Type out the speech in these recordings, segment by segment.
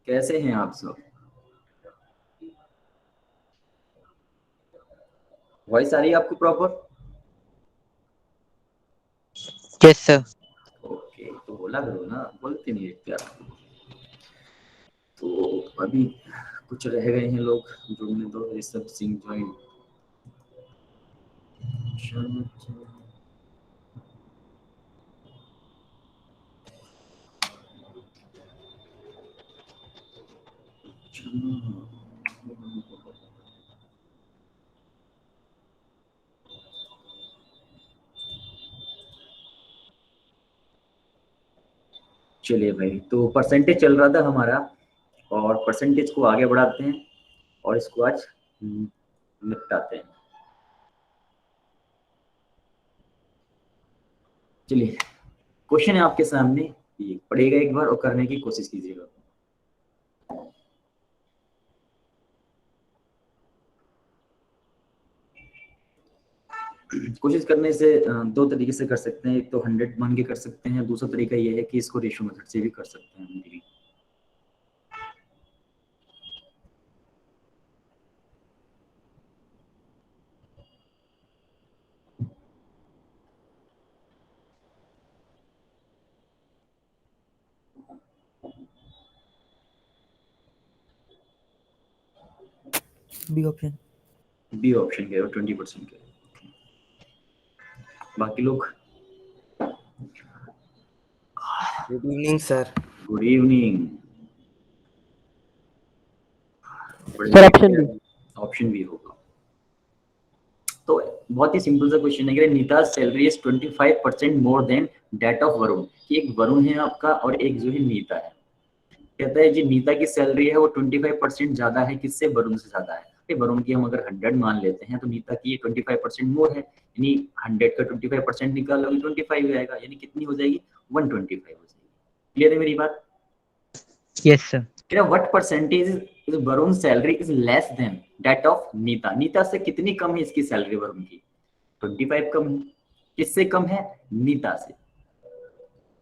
कैसे हैं आप सब? वॉइस आ रही है आपको प्रॉपर? Yes sir. ओके, तो बोला करो ना, बोलते नहीं है क्या? तो अभी कुछ रह गए हैं लोग जुड़ने, तो ऋषभ सिंह ज्वाइन। चलिए भाई, तो परसेंटेज चल रहा था हमारा, और परसेंटेज को आगे बढ़ाते हैं और इसको आज निपटाते हैं। चलिए, क्वेश्चन है आपके सामने, ये पढ़िएगा एक बार और करने की कोशिश कीजिएगा। कोशिश करने से दो तरीके से कर सकते हैं। एक तो 100 मान के कर सकते हैं, दूसरा तरीका ये है कि इसको रेशियो मेथड से भी कर सकते हैं। B option. बी ऑप्शन के 20% के। बाकी लोग good evening sir. Good evening. Sir option B. Option B होगा। तो बहुत ही सिंपल सा क्वेश्चन है कि Neeta salary is 25% more than that of Varun. एक वरुण है आपका और एक जो है नीता है। कहता है जी नीता की सैलरी है वो 25% ज्यादा है, किससे? वरुण से ज्यादा है। वरुण की हम अगर 100 मान लेते हैं तो नीता की 25% मोर है, यानी 100 का 25% निकालोगे 25 आएगा, यानी कितनी हो जाएगी? 125 हो जाएगी। क्लियर है मेरी बात? Yes sir. What percentage is Varun salary is less than that of Neeta. Neeta से कितनी कम है इसकी सैलरी वरुण की? 25 कम है। किससे कम है? नीता से।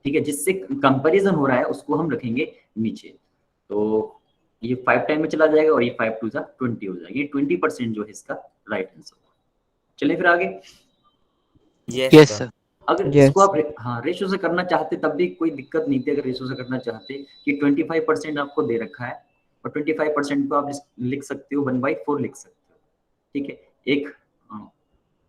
ठीक है, जिससे कंपैरिजन हो रहा है उसको हम रखेंगे नीचे। तो ये 5 टाइम में चला जाएगा और ये 5 टू 20 हो जाएगा। ये 20% जो है इसका राइट आंसर। चलिए फिर आगे। Yes yes sir. सर। अगर इसको आप हाँ रेशो से करना चाहते तब भी कोई दिक्कत नहीं थी। अगर रेशो से करना चाहते कि 25% आपको दे रखा है और 25% को आप लिख सकते हो 1/4 लिख सकते हो। ठीक है, एक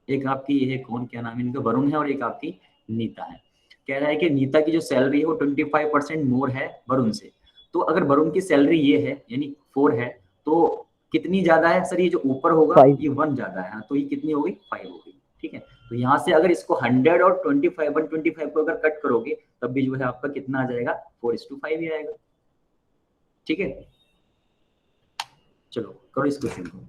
एक आपकी ये कौन, क्या नाम है इनका, वरुण है, और एक आपकी नीता है। कह रहा है कि नीता की जो सैलरी है वो 25% मोर है वरुण से। तो अगर वरुण की सैलरी ये है यानी 4 है, तो कितनी ज्यादा है सर? ये जो ऊपर होगा 5। ये 1 ज्यादा है, तो ये कितनी हो गई? 5 हो गई। ठीक है, तो यहाँ से अगर इसको 100 और 125 को अगर कट करोगे तब भी जो है आपका कितना आ जाएगा? 4:5 ही आएगा। ठीक है, चलो करो इस क्वेश्चन को।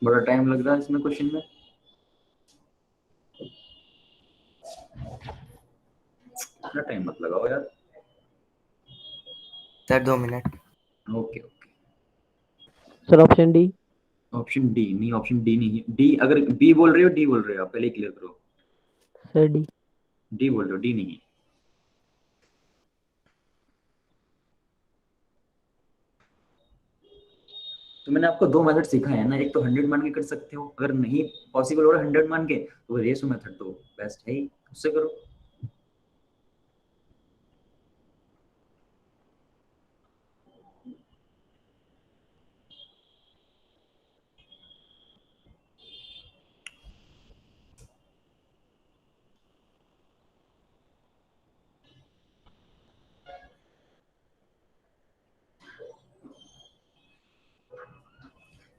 बड़ा टाइम लग रहा है इसमें क्वेश्चन में। इतना टाइम मत लगाओ यार। Sir 2 minute. Okay okay. Sir option D. Option D नहीं, ऑप्शन डी नहीं है। डी अगर बी बोल रहे हो डी बोल रहे हो, आप पहले क्लियर करो। Sir D. डी बोल रहे हो, डी नहीं है। तो मैंने आपको दो मेथड सिखाए हैं ना, एक तो 100 मान के कर सकते हो, अगर नहीं पॉसिबल हो रहा 100 मान के तो रेशो मेथड तो बेस्ट है ही, उससे करो।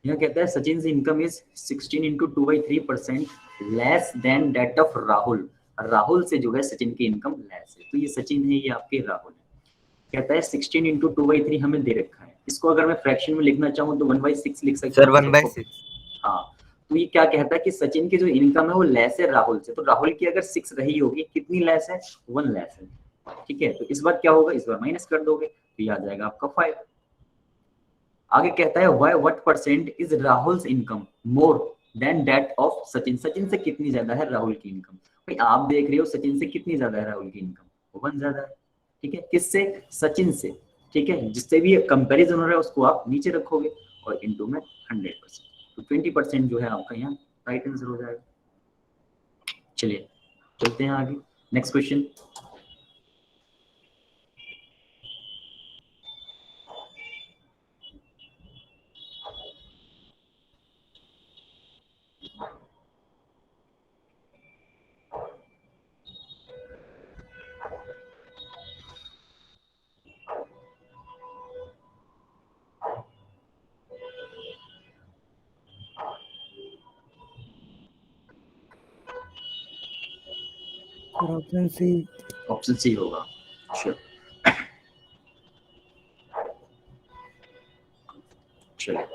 यहाँ कहता है सचिन से income is 16 into 2/3% less than that of Rahul. Rahul से जो है सचिन की इनकम लेस है, तो ये सचिन है, ये आपके राहुल है। कहता है 16 इंटू 2/3 हमें दे रखा है, इसको अगर मैं फ्रैक्शन में लिखना चाहूँ तो 1/6 लिख सकता सर हूँ। 1/6। हाँ, तो ये क्या कहता है कि सचिन की जो इनकम है वो लेस है राहुल से, तो राहुल की अगर 6 रही होगी, कितनी लेस है? 1 लेस है। ठीक है, तो इस बार क्या होगा, इस बार माइनस कर दोगे तो ये आ जाएगा आपका 5। आगे कहता है why what percent is Rahul's income more than that of Sachin. Sachin से कितनी ज्यादा है राहुल की इनकम? भाई आप देख रहे हो सचिन से कितनी ज्यादा है राहुल की इनकम? 1 ज्यादा है। ठीक है, किससे? सचिन से। ठीक है, जिससे भी कंपैरिजन हो रहा है उसको आप नीचे रखोगे और इनटू में 100%, तो 20% जो है आपका यहाँ राइट आंसर हो जाएगा। चलिए चलते हैं आगे, next question. Option C. Option C होगा, श्योर। चलिए,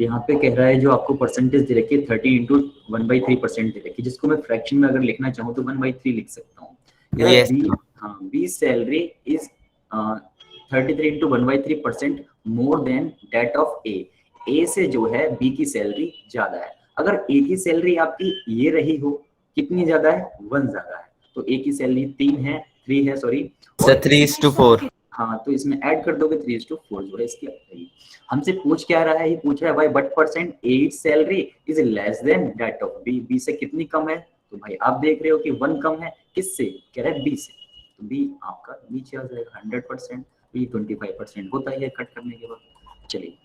यहाँ पे कह रहा है जो आपको परसेंटेज दे रखी है 30 इंटू 1/3% दे रखी है, जिसको मैं फ्रैक्शन में अगर लिखना चाहूँ तो 1/3 लिख सकता हूँ। Yes. हाँ, B salary is 33 into 1/3% more than that of A. A से जो है बी की सैलरी ज्यादा है। अगर ए की सैलरी आपकी ये रही हो, कितनी ज्यादा है? 1 ज्यादा है। तो ए की सैलरी 3 है सॉरी, सर 3:4। हाँ, तो इसमें ऐड कर दोगे 3:4 जो है इसकी आएगी। हमसे पूछ क्या रहा है, ये पूछ रहा है भाई but percent A salary is less than that of B. B से कितनी कम है? तो भाई आप देख रहे हो कि 1 कम है। किससे? कह रहा है बी से, तो बी आपका नीचे आ जाएगा 100%। बी 25% होता ही है कट करने के बाद। चलिए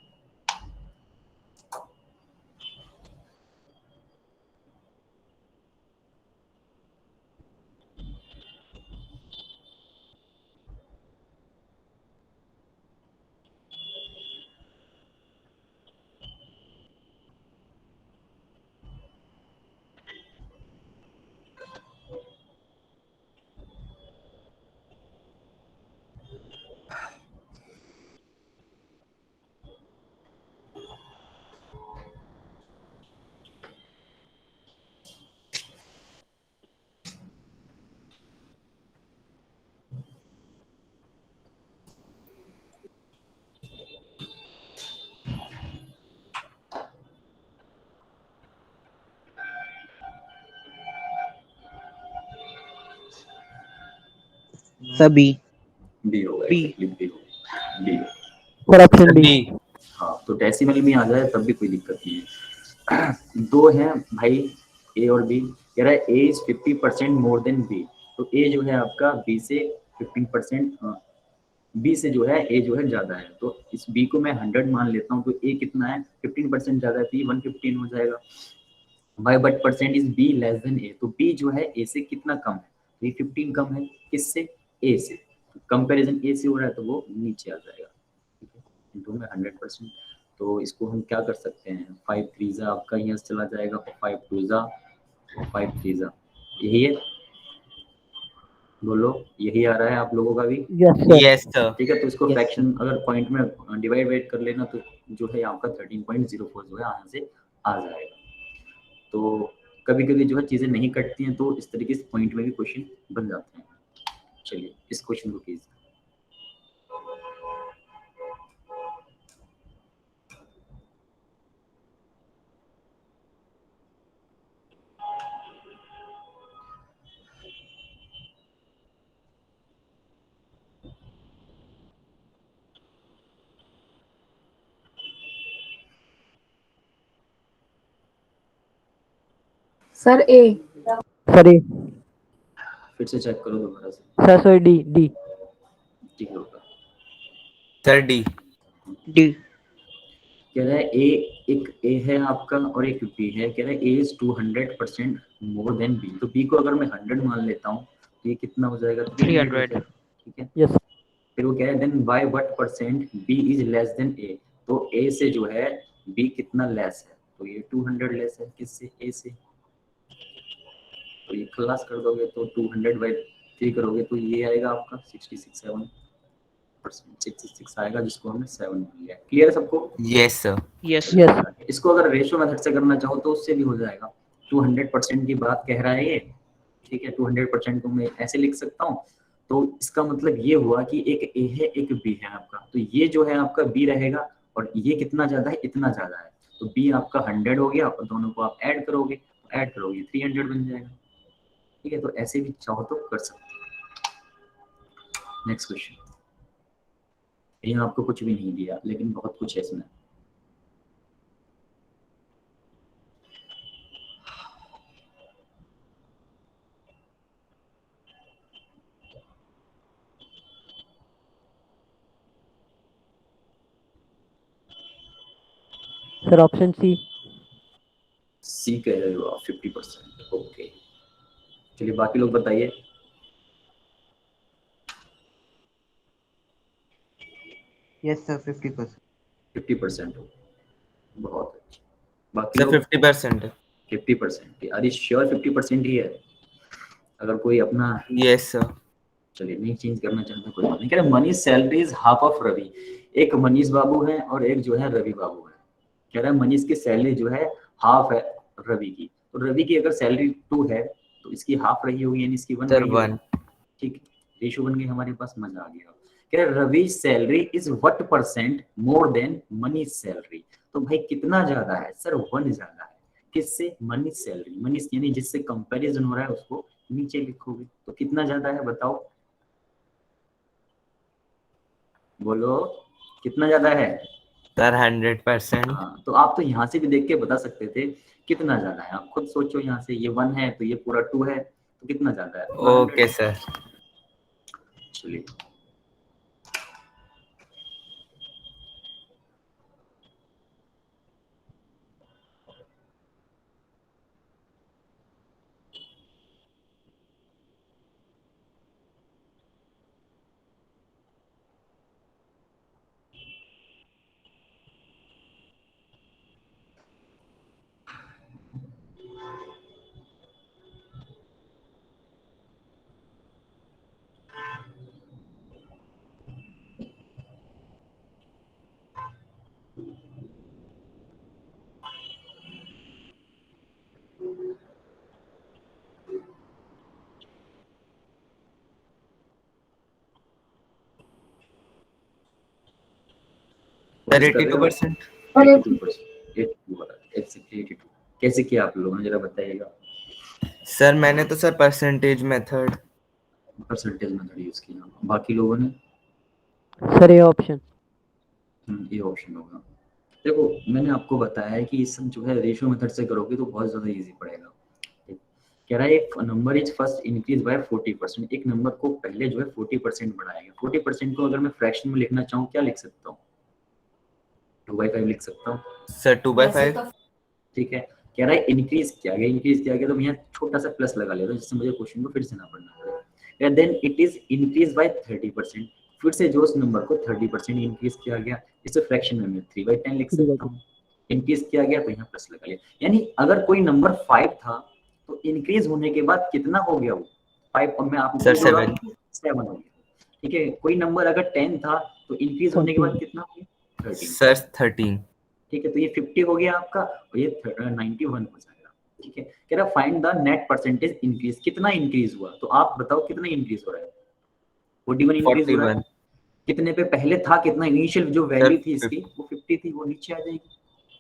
सभी बी होगा, बी एक्चुअली बी होगा, बी होगा। और ऑप्शन डी। हाँ, तो डेसिमल में आ जाए तब भी कोई दिक्कत नहीं है। दो हैं भाई, ए और बी। कह रहा है ए इज 50% मोर देन बी, तो ए जो है आपका बी से 15%, बी से जो है ए जो है ज्यादा है, तो इस बी को मैं 100 मान लेता हूँ, तो ए कितना है? 15% ज्यादा है, तो 115 हो जाएगा। By but percent is B less than A, तो बी जो है ए से कितना कम है? तो ये 15 कम है। किससे? ए से। कंपैरिजन ए से हो रहा है तो वो नीचे आ जाएगा। ठीक है, इनटू में 100%। तो इसको हम क्या कर सकते हैं, 5 3 आपका यहाँ से चला जाएगा, 5 2 5 3 यही है, बोलो यही आ रहा है आप लोगों का भी? Yes sir. ठीक है, तो इसको Yes, फ्रैक्शन अगर पॉइंट में डिवाइड कर लेना तो जो है आपका 13.04 जो है यहाँ से आ जाएगा। तो कभी कभी जो है चीजें नहीं कटती हैं, तो इस तरीके से पॉइंट में भी क्वेश्चन बन जाते हैं। चलिए इस क्वेश्चन को कीजिए। सर ए। सर ए। फिर से चेक करो दोबारा से। सर सर डी डी ठीक होगा। Sir D. डी। कह रहा है ए, एक ए है आपका और एक बी है। कह रहा है ए इज 200% मोर देन बी, तो बी को अगर मैं 100 मान लेता हूँ तो ये कितना हो जाएगा? 300 हो 300। जाएगा। ठीक है, यस। फिर वो कह रहा है then by what percent B is less than A, तो ए से जो है बी कितना लेस है, तो ये 200 लेस है किससे, ए से। तो ये खलास कर दोगे तो 200/3 करोगे तो ये आएगा आपका 66 आएगा, जिसको हमने 7 मान लिया। क्लियर है सबको? Yes sir. यस इसको अगर रेशियो मेथड से करना चाहो तो उससे भी हो जाएगा। 200% की बात कह रहा है ये, ठीक है। 200% को मैं ऐसे लिख सकता हूँ, तो इसका मतलब ये हुआ कि एक ए है एक बी है आपका, तो ये जो है आपका बी रहेगा और ये कितना ज्यादा है, इतना ज्यादा है, तो बी आपका 100 हो गया और दोनों को आप ऐड करोगे 300 बन जाएगा, ठीक है। तो ऐसे भी चाहो तो कर सकते हो। नेक्स्ट क्वेश्चन, यहाँ आपको कुछ भी नहीं दिया लेकिन बहुत कुछ है इसमें। सर ऑप्शन सी कह रहे हो आप 50%, ओके। चलिए बाकी लोग बताइए। Yes sir 50%। 50% हो, बहुत अच्छा। बाकी सर लोग 50% है। 50%, अरे श्योर 50% ही है। अगर कोई अपना, यस सर। चलिए नहीं चेंज करना चाहता कोई बात नहीं। कह रहे Manish salary is half of Ravi. एक मनीष बाबू है और एक जो है रवि बाबू है। कह रहा है मनीष की सैलरी जो है हाफ है रवि की, तो रवि की अगर सैलरी 2 है तो इसकी हाफ रही होगी, यानी इसकी 1 सर रही 1। होगी, ठीक। रेशो बन गई हमारे पास, मजा आ गया। कह रहे Ravi salary is what percent more than Manish salary. तो भाई कितना ज्यादा है सर, 1 ज्यादा है। किससे, मनीष सैलरी। मनीष यानी जिससे कंपैरिजन हो रहा है उसको नीचे लिखोगे, तो कितना ज्यादा है बताओ, बोलो कितना ज्यादा है। सर 100%। हाँ, तो आप तो यहाँ से भी देख के बता सकते थे कितना ज्यादा है। आप खुद सोचो, यहाँ से ये 1 है तो ये पूरा 2 है, तो कितना ज्यादा है, पूरा 100 ओके है। सर। चलिए सर कोशिश कर रहे हो। 82%। 82%, 82 कैसे किया आप लोगों ने, जरा बताइएगा। सर मैंने तो sir percentage method. Percentage method use किया, बाकी लोगों ने। सर ये ऑप्शन ये ऑप्शन होगा। देखो मैंने आपको बताया है कि ये सब जो है रेशियो मेथड से करोगे तो बहुत ज्यादा इजी पड़ेगा। कह रहा है एक number is first increase by 40%। एक नंबर को पहले जो है 40% बढ़ाएगा। 40% को अगर मैं फ्रैक्शन में लिखना चाहूँ क्या लिख सकता हूँ, 2/5 लिख सकता हूँ, सर 2/5। ठीक है। कह रहा है इंक्रीज किया गया, इंक्रीज किया गया तो मैं यहाँ छोटा सा प्लस लगा लेता हूँ जिससे मुझे क्वेश्चन को फिर से ना पढ़ना पड़े। Then it is increase by 30%। फिर से जो उस नंबर को 30% इंक्रीज किया गया, इसे फ्रैक्शन में मैं 3/10 लिख सकता हूँ। इंक्रीज किया गया तो यहाँ प्लस लगा लिया। यानी अगर कोई नंबर 5 था तो इंक्रीज होने के बाद कितना हो गया वो 5, और मैं आपको सर बोल रहा 7। हूँ 7 हो गया, ठीक है। कोई नंबर अगर 10 था तो इंक्रीज होने के बाद कितना हो गया, 13, सर 13। ठीक है। तो ये 50 हो गया आपका और ये 91 हो जाएगा, ठीक है। कह रहा find the net percentage increase. कितना इंक्रीज हुआ, तो आप बताओ कितना इंक्रीज हो रहा है, 41 इंक्रीज हो रहा है। 41। कितने पे पहले था, कितना इनिशियल जो वैल्यू थी इसकी सर वो 50 थी, वो नीचे आ जाएगी,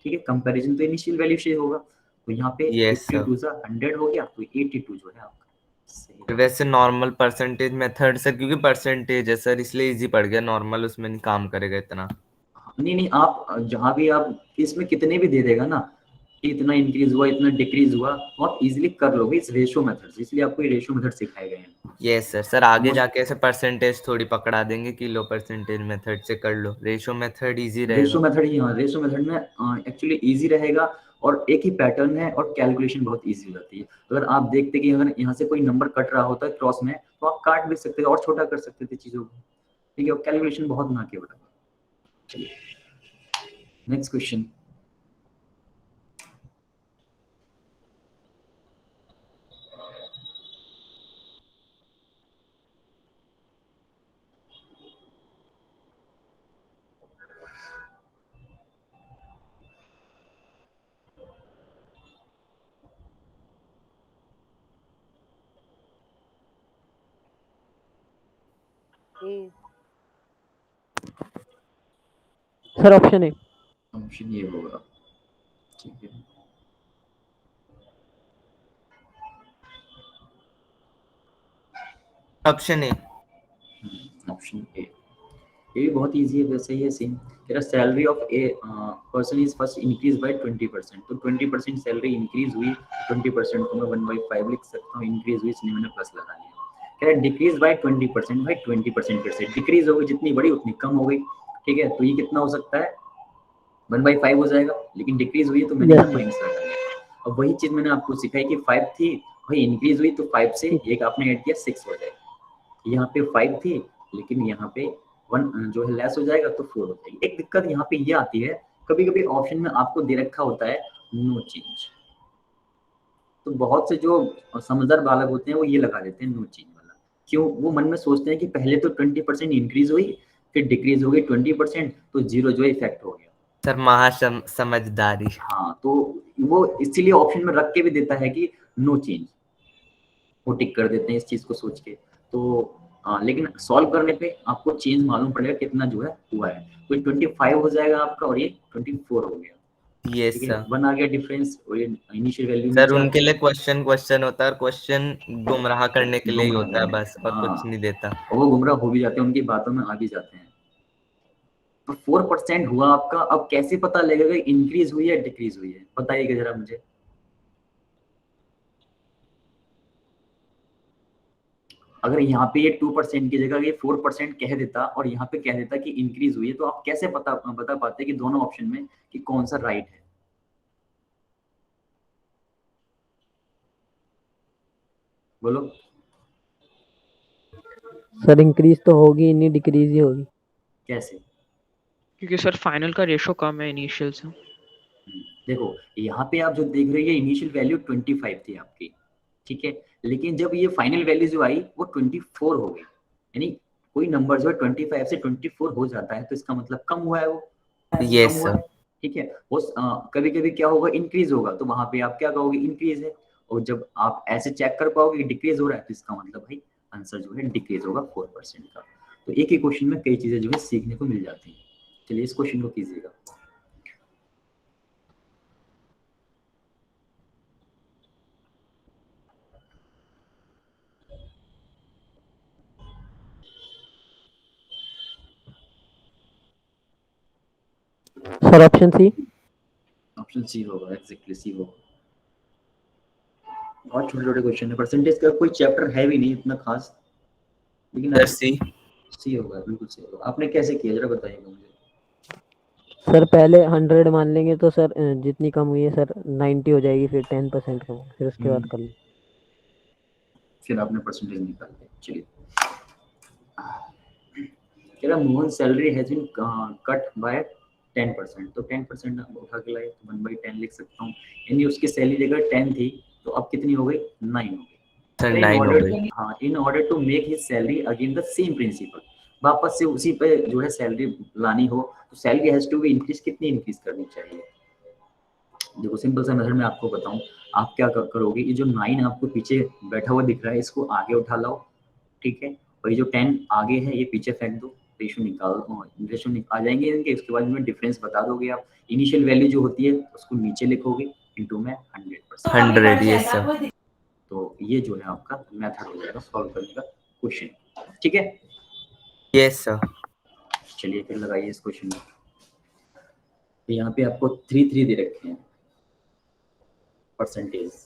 ठीक है। कंपैरिजन तो इनिशियल वैल्यू से होगा, तो यहाँ पे यस 52 सर। सा 100 हो गया, तो 82 जो है आपका सही। वैसे नॉर्मल परसेंटेज मेथड सर, क्योंकि परसेंटेज है सर इसलिए इजी पड़ गया। नॉर्मल उसमें नहीं काम करेगा इतना। नहीं नहीं, आप जहाँ भी आप इसमें कितने भी दे देगा ना कि इतना इंक्रीज हुआ इतना डिक्रीज हुआ, तो आप इजीली कर लोगे इस रेशियो मेथड से, इसलिए आपको ये रेशियो मेथड सिखाए गए हैं। Yes sir. सर आगे जाके ऐसे परसेंटेज थोड़ी पकड़ा देंगे कि लो परसेंटेज मेथड से कर लो, रेशियो मेथड इजी रेशियो रहेगा। मेथड ही, हाँ रेशियो मेथड में एक्चुअली इजी रहेगा और एक ही पैटर्न है और कैलकुलेशन बहुत इजी हो जाती है। तो अगर आप देखते कि अगर यहाँ से कोई नंबर कट रहा होता है क्रॉस में, तो आप काट भी सकते थे और छोटा कर सकते थे चीजों को, ठीक है। और कैलकुलेशन बहुत ना के बराबर। चलिए next question. Sir option A. Option ये होगा, ठीक है। Option A. ऑप्शन ए, ये भी बहुत इजी है, वैसे ही है सेम। तेरा salary of a person is first increase by 20%, तो 20% सैलरी इंक्रीज हुई, 20% को मैं 1/5 लिख सकता हूँ, इंक्रीज हुई इसलिए मैंने प्लस लगा लिया। कह रहा डिक्रीज बाय 20%, भाई 20% फिर से डिक्रीज हो गई, जितनी बड़ी उतनी कम हो गई, ठीक है। तो ये कितना हो सकता है, 1/5 हो जाएगा, लेकिन डिक्रीज हुई है तो मैंने Yes, यहाँ sir. माइनस लगा लिया। अब वही चीज मैंने आपको सिखाई कि 5 थी, भाई इंक्रीज हुई तो 5 से एक आपने ऐड किया 6 हो जाएगा। यहाँ पे 5 थी, लेकिन यहाँ पे 1 जो है लेस हो जाएगा तो 4 हो जाएगी। एक दिक्कत यहाँ पे ये आती है, कभी कभी ऑप्शन में आपको दे रखा होता है नो चेंज, तो बहुत से जो समझदार बालक होते हैं वो ये लगा देते हैं नो चेंज वाला। क्यों, वो मन में सोचते हैं कि पहले तो 20% इंक्रीज हुई, फिर डिक्रीज हो गई 20%, तो जीरो जो है इफेक्ट हो गया। सर समझदारी। हाँ, तो वो इसीलिए ऑप्शन में रख के भी देता है कि नो चेंज, वो टिक कर देते हैं इस चीज को सोच के। तो लेकिन सॉल्व करने पे आपको चेंज मालूम पड़ेगा कितना जो है हुआ है। तो 25 हो जाएगा आपका और ये 24 हो गया, यस ठीक है। सर। 1 आ गया डिफरेंस और ये इनिशियल वैल्यू सर नीचे आ उनके गई। लिए क्वेश्चन क्वेश्चन होता है, और क्वेश्चन गुमराह करने के लिए ही गुमराह होता है करने बस, के, और हाँ, कुछ नहीं देता। और वो गुमराह हो भी जाते हैं, उनकी बातों में आ भी जाते हैं। तो 4% हुआ आपका, अब कैसे पता लगेगा इंक्रीज हुई है डिक्रीज हुई है, बताइएगा जरा मुझे। अगर यहाँ पे ये 2% की जगह ये 4% कह देता और यहाँ पे कह देता कि इंक्रीज हुई है, तो आप कैसे बता पाते कि दोनों ऑप्शन में कि कौन सा राइट है। बोलो। सर इंक्रीज तो होगी नहीं, डिक्रीज ही होगी। कैसे? क्योंकि सर फाइनल का रेशो कम है इनिशियल से। देखो यहाँ पे आप जो देख रहे हैं इनिशियल वैल्यू 25 थी आपकी, ठीक है, लेकिन जब ये फाइनल वैल्यू जो आई वो 24 हो गई। यानी कोई नंबर जो है 25 से 24 हो जाता है तो इसका मतलब कम हुआ है, वो कम यस हुआ सर। है, ठीक है। वो कभी कभी क्या होगा, इंक्रीज होगा, तो वहां पे आप क्या कहोगे, इंक्रीज है। और जब आप ऐसे चेक कर पाओगे कि डिक्रीज हो रहा है तो इसका मतलब भाई आंसर जो है डिक्रीज होगा 4% का। तो एक ही क्वेश्चन में कई चीजें जो है सीखने को मिल जाती हैं। चलिए इस क्वेश्चन को कीजिएगा। Sir option C. Option C होगा, एग्जैक्टली सी होगा। बहुत छोटे छोटे क्वेश्चन है, परसेंटेज का कोई चैप्टर है भी नहीं इतना खास, लेकिन सर आप सी। सी होगा, बिल्कुल सी होगा। आपने कैसे किया जरा बताइएगा मुझे। सर पहले 100 मान लेंगे तो सर जितनी कम हुई है सर 90 हो जाएगी, फिर 10% कम, फिर उसके बाद कर लें। फिर आपने परसेंटेज निकाल दिया। चलिए, कह रहा Mohan salary has been cut by 10%, तो 10% आप उठा के लाए तो 1/10 लिख सकता हूँ। यानी उसकी सैलरी अगर 10 थी तो अब कितनी हो गई, 9 हो गई। सर इन 9 हो ऑर्डर, गई। हाँ, in order to make his salary again the same principle, वापस से उसी पे जो है सैलरी लानी हो तो salary has to be increase, कितनी इंक्रीज करनी चाहिए। देखो सिंपल सा मेथड मैं आपको बताऊं, आप क्या करोगे, ये जो 9 आपको पीछे बैठा हुआ दिख रहा है इसको आगे उठा लाओ, ठीक है, और ये जो 10 आगे है ये पीछे फेंक दो, रेशो निकाल, आ जाएंगे इनके। उसके बाद में डिफरेंस बता दोगे आप, इनिशियल वैल्यू जो होती है उसको नीचे लिखोगे इनटू में 100%। 100। Yes sir. तो ये जो है आपका मेथड हो जाएगा सॉल्व करने का क्वेश्चन, ठीक है। Yes sir. चलिए फिर लगाइए इस क्वेश्चन में। तो यहाँ पे आपको 3 दे रखे हैं percentage.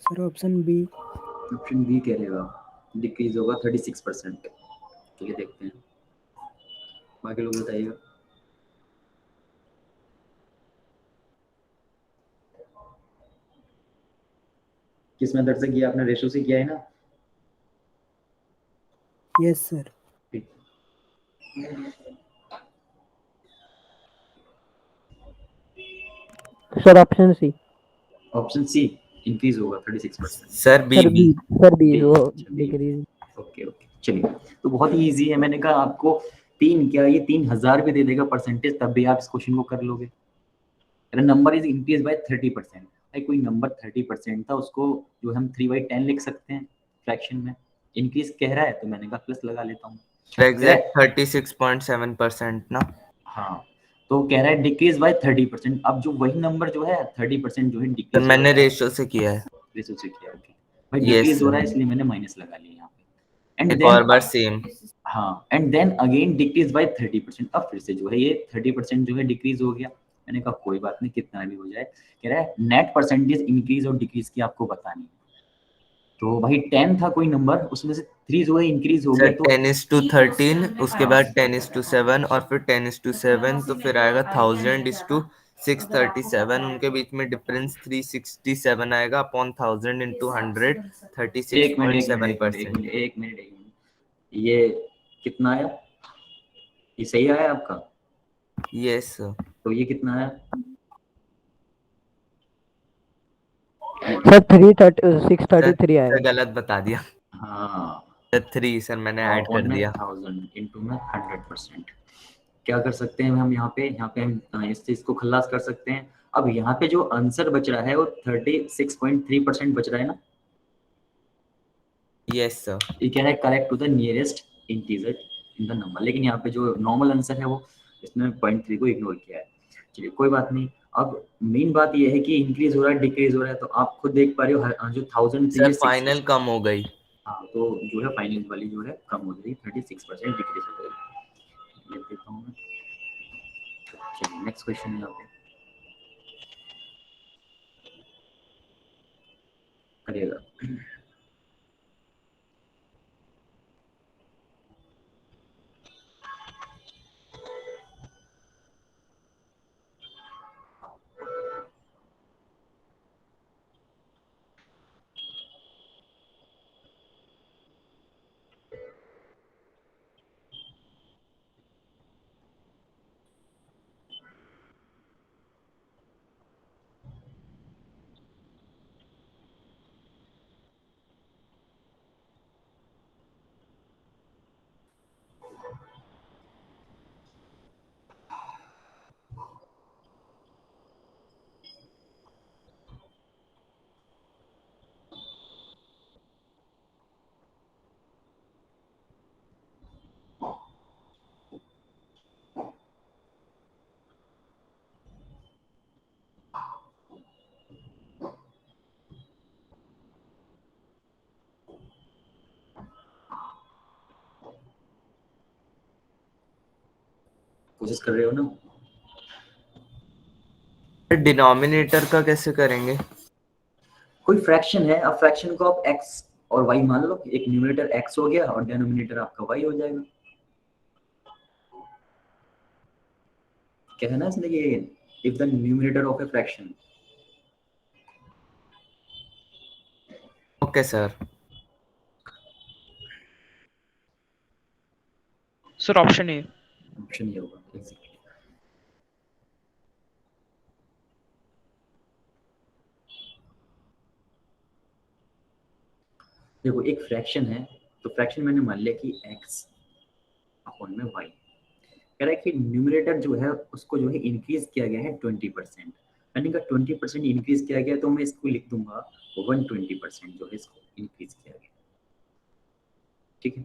Sir option B. Option B कह रहे हो आप, डिक्रीज होगा 36%। चलिए देखते हैं, बाकी लोग बताइएगा। किस मेथड से किया आपने? रेशो से किया है ना? Yes sir. ठीक। Sir option C. Option C increase होगा 36%। Sir B sir B. B. Sir B B, वो अच्छा बी। डिक्रीज। ओके ओके, चलिए। तो बहुत ही इजी है, मैंने कहा आपको तीन, क्या ये 3000 भी दे देगा परसेंटेज, तब भी आप इस क्वेश्चन को कर लोगे। Number is increase by 30%। भाई कोई नंबर 30% था, उसको जो हम 3/10 लिख सकते हैं फ्रैक्शन में। इंक्रीज कह रहा है तो मैंने कहा प्लस लगा लेता हूँ। एग्जैक्ट 36.7% ना। हाँ, तो कह रहा है डिक्रीज बाय 30%। अब जो वही नंबर जो है 30% जो है सर डिक्रीज हो मैंने रहा है। रेशो से किया है। रेशो से किया, ओके भाई। यस डिक्रीज हो रहा है सर। इसलिए मैंने माइनस लगा लिया यहाँ पे। एंड एक देन और बार सेम। हाँ, and then again decrease by 30%। अब फिर से जो है ये 30% जो है डिक्रीज हो गया। मैंने कहा कोई बात नहीं, कितना भी हो जाए। कह रहा है नेट परसेंटेज इंक्रीज और डिक्रीज की आपको बतानी है। तो भाई 10 था कोई नंबर, उसमें से 3 जो है इंक्रीज हो गया, सर तो 10:13, उसके हाँ, बाद 10:7 और फिर 10:7, तो फिर आएगा 1000:637। उनके बीच में डिफरेंस 367 आएगा अपॉन 1000 into 100, एक मिनट एक मिनट एक मिनट एक 36.7%। मिनट एक मिनट एक मिनट, ये कितना आया? ये सही आया आपका? Yes sir. तो ये कितना आया? सर 633 सर आएगा। गलत बता दिया। हाँ, 3 सर मैंने ऐड अपॉन कर में दिया। 1000 इंटू में 100%। क्या कर सकते हैं हम यहाँ पे? यहाँ पे हम इस चीज को खल्लास कर सकते हैं। अब यहाँ पे जो आंसर बच रहा है वो 36.3% बच रहा है ना। Yes sir. ये क्या है? Correct to the nearest integer in the number. लेकिन यहाँ पे जो नॉर्मल आंसर है वो इसने 0.3 को इग्नोर किया है। चलिए कोई बात नहीं। अब मेन बात ये है कि इंक्रीज हो रहा है डिक्रीज हो रहा है, तो आप खुद देख पा रहे हो जो 1000 थी सर ये 6। फाइनल कम हो गई। हाँ, तो जो है फाइनल वाली जो है कम हो जाएगी, 36% डिक्रीज हो जाएगी। लिख देता हूँ मैं। चलिए नेक्स्ट क्वेश्चन यहाँ पे करिएगा। कोशिश कर रहे हो ना? डिनोमिनेटर का कैसे करेंगे? कोई फ्रैक्शन है, अब फ्रैक्शन को आप x और y मान लो। एक न्यूमरेटर x हो गया और डिनोमिनेटर आपका y हो जाएगा। क्या है ना इसमें कि if the numerator of a fraction. Okay sir. Sir, option A. Option ये होगा एग्जैक्टली। देखो एक फ्रैक्शन है, तो फ्रैक्शन मैंने मान लिया कि x अपॉन में y। कह रहा है कि न्यूमरेटर जो है उसको जो है इंक्रीज किया गया है 20%। मैंने कहा 20% इंक्रीज किया गया, तो मैं इसको लिख दूंगा 120% जो है इसको इंक्रीज किया गया। ठीक है।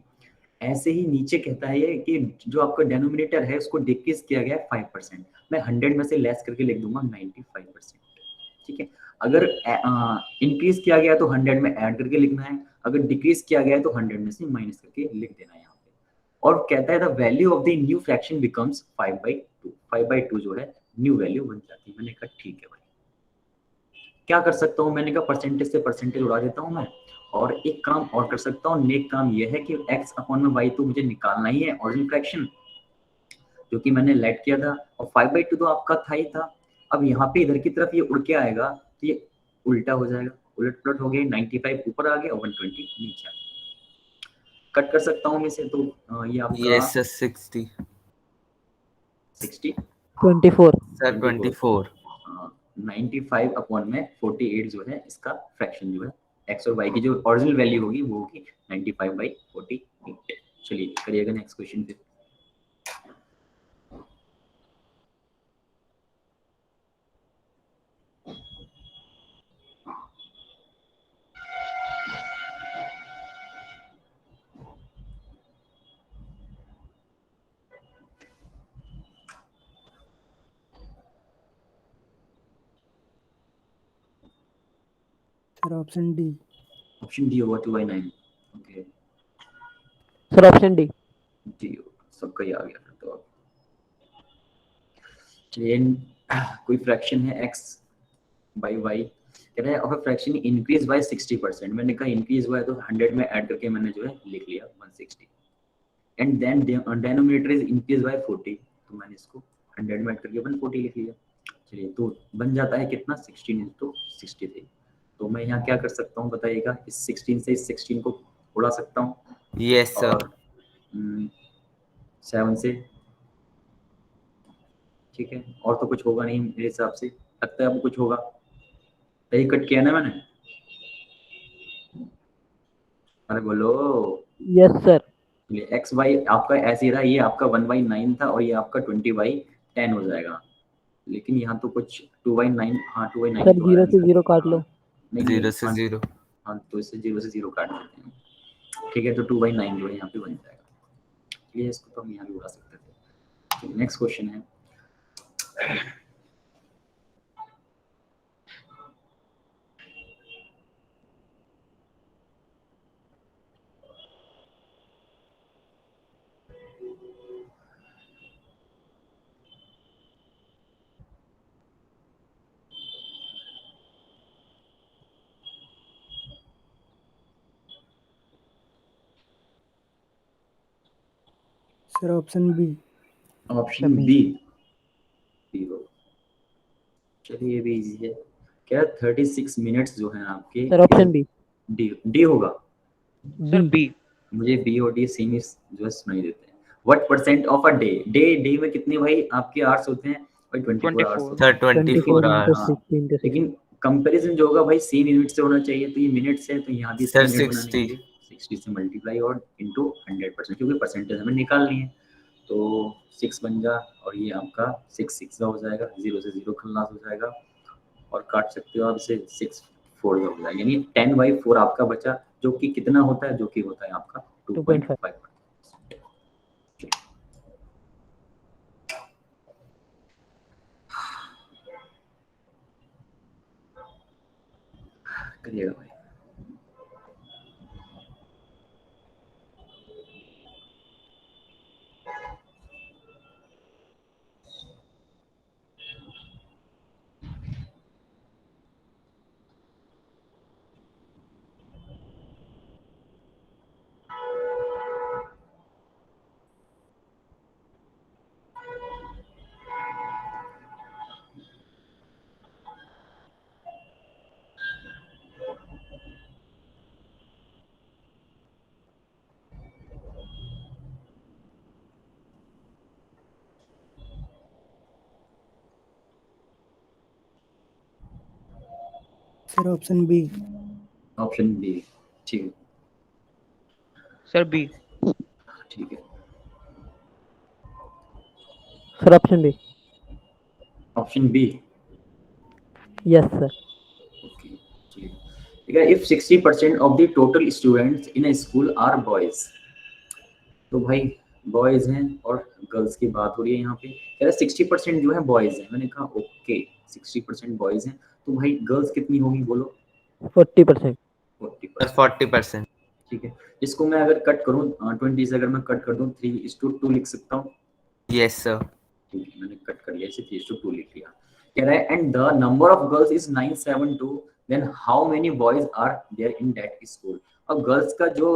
ऐसे ही नीचे कहता है ये कि जो आपका डेनोमिनेटर है उसको डिक्रीज किया गया है 5%। मैं 100 में से लेस करके लिख दूंगा 95%। ठीक है। अगर इंक्रीज किया गया तो 100 में ऐड करके लिखना है, अगर डिक्रीज किया गया है तो 100 में से माइनस करके लिख देना है यहाँ पे। और कहता है the value of the new fraction becomes 5/2। 5/2 जो है न्यू वैल्यू बन जाती है। मैंने कहा ठीक है भाई। क्या कर सकता हूँ, मैंने कहा परसेंटेज से परसेंटेज उड़ा देता हूँ मैं, और एक काम और कर सकता हूँ, नेक काम ये है कि x अपॉन में y तो मुझे निकालना ही है ऑरिजिनल फ्रैक्शन, क्योंकि मैंने लेट किया था, और 5/2 तो आपका था ही था। अब यहाँ पे इधर की तरफ ये उड़ के आएगा तो ये उल्टा हो जाएगा, उलट पुलट हो गया, 95 ऊपर आ गया और 120 नीचे आ गया। कट कर सकता हूँ मैं इसे, तो ये आपका यस सर 60 60 24 सर 24 95 अपॉन में 48 जो है इसका फ्रैक्शन जो है x और y की जो ओरिजिनल वैल्यू होगी वो होगी 95/48। चलिए करिएगा नेक्स्ट क्वेश्चन पे। Sir option D. Option D होगा 2/9। Okay sir option D. D सबका ही आ गया फिर तो। अब चलिए कोई फ्रैक्शन है x बाई y, कह रहा है और फ्रैक्शन इंक्रीज बाय 60%। मैंने कहा इंक्रीज हुआ है तो 100 में ऐड करके मैंने जो है लिख लिया 160, and than denominator is increase bye 40, तो मैंने इसको 100 में ऐड करके 140 लिख लिया। चलिए तो बन जाता है कितना 16 × 63। तो मैं यहाँ क्या कर सकता हूँ बताइएगा, इस 16 से इस 16 को उड़ा सकता हूँ, यस सर और 7 से, ठीक है, और तो कुछ होगा नहीं मेरे हिसाब से, लगता है अब कुछ होगा, सही कट किया ना मैंने, अरे बोलो। Yes sir. चलिए एक्स वाई आपका ऐसे ही रहा, ये आपका 1/9 था और ये आपका 20/10 हो जाएगा, लेकिन यहाँ तो कुछ 2/9, हाँ 2/9 सर तो आ रहा 0 है से आंसर। 0 काट लो। नहीं 0 से 0 हाँ तो इससे 0 से 0 काट देते हैं, ठीक है, तो 2/9 जो है यहाँ पे बन जाएगा, इसलिए इसको तो हम यहाँ भी उड़ा सकते थे। नेक्स्ट क्वेश्चन है, sir option B. Option B. चलिए ये भी इजी है, क्या 36 मिनट्स जो है आपके, सर ऑप्शन बी। डी होगा। Sir B. मुझे बी और डी सेम जो है सुनाई देते हैं। What percent of a day, day में कितने भाई आपके आवर्स होते हैं भाई, 24 आवर्स 24 होते हैं। Sir 24 into hours 60 into 60। लेकिन कंपैरिजन जो होगा भाई सेम यूनिट से होना चाहिए, तो ये मिनट्स है तो यहाँ भी इसका सर मिनट बनाने 60 के लिए 60 से मल्टीप्लाई और इनटू 100%, क्योंकि परसेंटेज हमें निकालनी है, तो 6 बन जा, और ये आपका 6 6 हो जाएगा, 0 से 0 खल्लास हो जाएगा, और काट सकते हो आप इसे 6 4 हो जाएगा, यानी 10/4 आपका बचा, जो कि कितना होता है, जो कि होता है आपका 2.5। करिएगा भाई। Sir option B. Option B, ठीक है सर बी। ठीक है। Sir option B. Option B, yes sir. Okay ठीक है। If 60% of the total students in a school are boys, तो भाई बॉयज हैं और गर्ल्स की बात हो रही है यहाँ पे, कह रहा है 60% जो है बॉयज हैं, मैंने कहा ओके 60% बॉयज हैं, तो भाई गर्ल्स कितनी होगी बोलो। 40%। 40%, 40%। ठीक है, इसको मैं अगर कट करूँ 20 से अगर मैं कट कर दूँ 3:2 लिख सकता हूँ। यस सर ठीक है, मैंने कट कर लिया, इसे 3:2 लिख लिया। कह रहा है and the number of girls is 972 then how many boys are there in that school. अब गर्ल्स का जो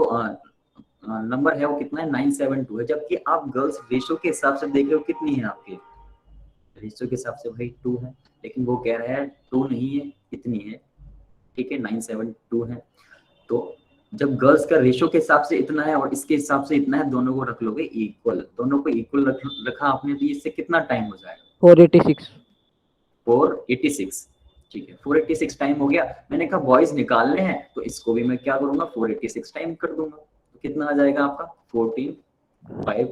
नंबर है वो कितना है 972 है, जबकि आप गर्ल्स रेशो के हिसाब से देख रहे हो कितनी है आपके रेशो के हिसाब से भाई 2 है, लेकिन वो कह रहा है 2 नहीं है इतनी है, ठीक है 972 है। तो जब गर्ल्स का रेशो के हिसाब से इतना है और इसके हिसाब से इतना है, दोनों को रख लोगे इक्वल, दोनों को इक्वल रखा आपने, तो इससे कितना टाइम हो जाएगा 486 486, ठीक है 486 टाइम हो गया। मैंने कहा बॉयज निकालने हैं तो इसको भी मैं क्या करूंगा 486 टाइम कर दूंगा, तो कितना आ जाएगा आपका 14,584।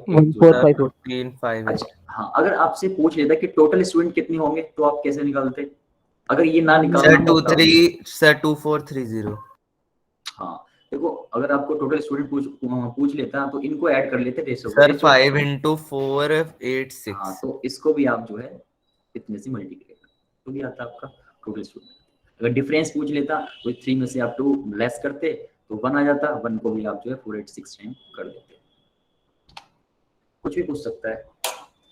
14,584। अच्छा हाँ, अगर आपसे पूछ लेता कि टोटल स्टूडेंट कितने होंगे तो आप कैसे निकालते? अगर ये ना निकालना होता सर 2430। हाँ देखो, अगर आपको टोटल स्टूडेंट पूछ लेता तो इनको ऐड कर लेते रेशो सर 5 × 486। हाँ तो इसको भी आप जो है इतने से मल्टीप्लाई कर तो भी आता आपका टोटल स्टूडेंट। अगर डिफरेंस पूछ लेता तो 3 में से आप 2 लेस करते तो 1 आ जाता, 1 को भी आप जो है 486 टाइम कर देते। कुछ भी पूछ सकता है,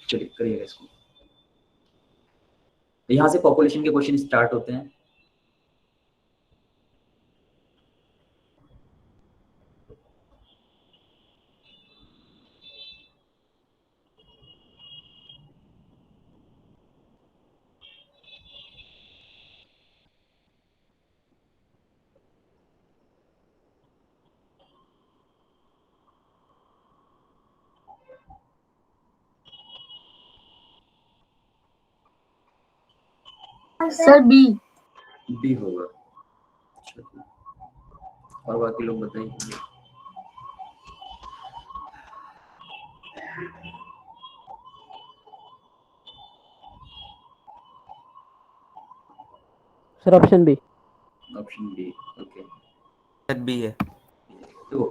चलिए करिएगा इसको। यहाँ से पॉपुलेशन के क्वेश्चन स्टार्ट होते हैं। सर बी होगा। और बाकी लोग बताइए। Sir option B. Okay sir B है। तो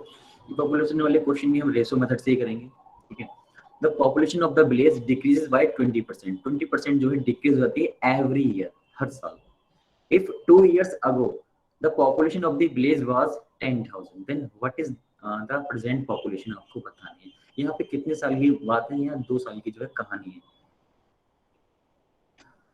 पॉपुलेशन वाले क्वेश्चन भी हम रेशो मेथड से ही करेंगे, ठीक है। The population of the village decreases by 20%। 20% जो है डिक्रीज होती है एवरी ईयर, हर साल। If 2 years ago the population of the village was 10,000 then what is the present population, आपको बतानी है। यहाँ पे कितने साल की बात है, यहाँ 2 साल की जो है कहानी है।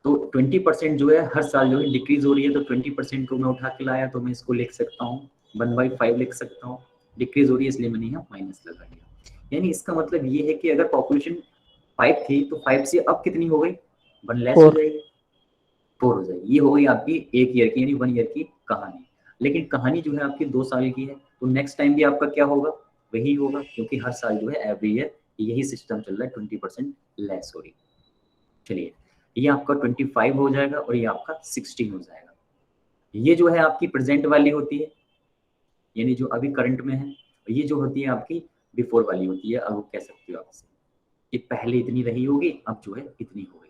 तो 20% जो है हर साल जो है डिक्रीज हो रही है, तो 20% को मैं उठा के लाया तो मैं इसको लिख सकता हूँ 1/5 लिख सकता हूँ। डिक्रीज हो रही है इसलिए मैंने यहाँ माइनस लगा दिया। यानी इसका मतलब ये है कि अगर पॉपुलेशन 5 थी तो 5 से अब कितनी हो गई, 1 लेस हो जाएगी, 4 हो जाएगी। ये हो गई आपकी 1 ईयर की यानी 1 ईयर की कहानी। लेकिन कहानी जो है आपकी 2 साल की है, तो नेक्स्ट टाइम भी आपका क्या होगा, वही होगा, क्योंकि हर साल जो है एवरी ईयर यही सिस्टम चल रहा है, 20% लेस हो रही। चलिए ये आपका 25 हो जाएगा और ये आपका 16 हो जाएगा। ये जो है आपकी प्रेजेंट वाली होती है, यानी जो अभी करंट में है। ये जो होती है आपकी बिफोर वाली होती है, अब वो कह सकते हो आपसे कि पहले इतनी रही होगी, अब जो है इतनी हो गई।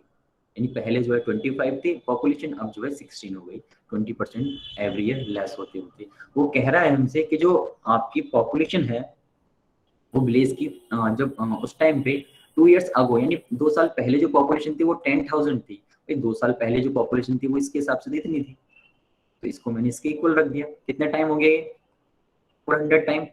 यानी पहले जो है 25 थी पॉपुलेशन, अब जो है 16 हो गई। 20% एवरी ईयर लेस होते होते। वो कह रहा है हमसे कि जो आपकी पॉपुलेशन है वो विलेज की जब उस टाइम पे 2 years अगो यानी 2 साल पहले जो पॉपुलेशन थी वो 10,000 थी। भाई 2 साल पहले जो पॉपुलेशन थी वो इसके हिसाब से इतनी थी, तो इसको मैंने इसके इक्वल रख दिया। कितना टाइम हो गया ये 400 टाइम।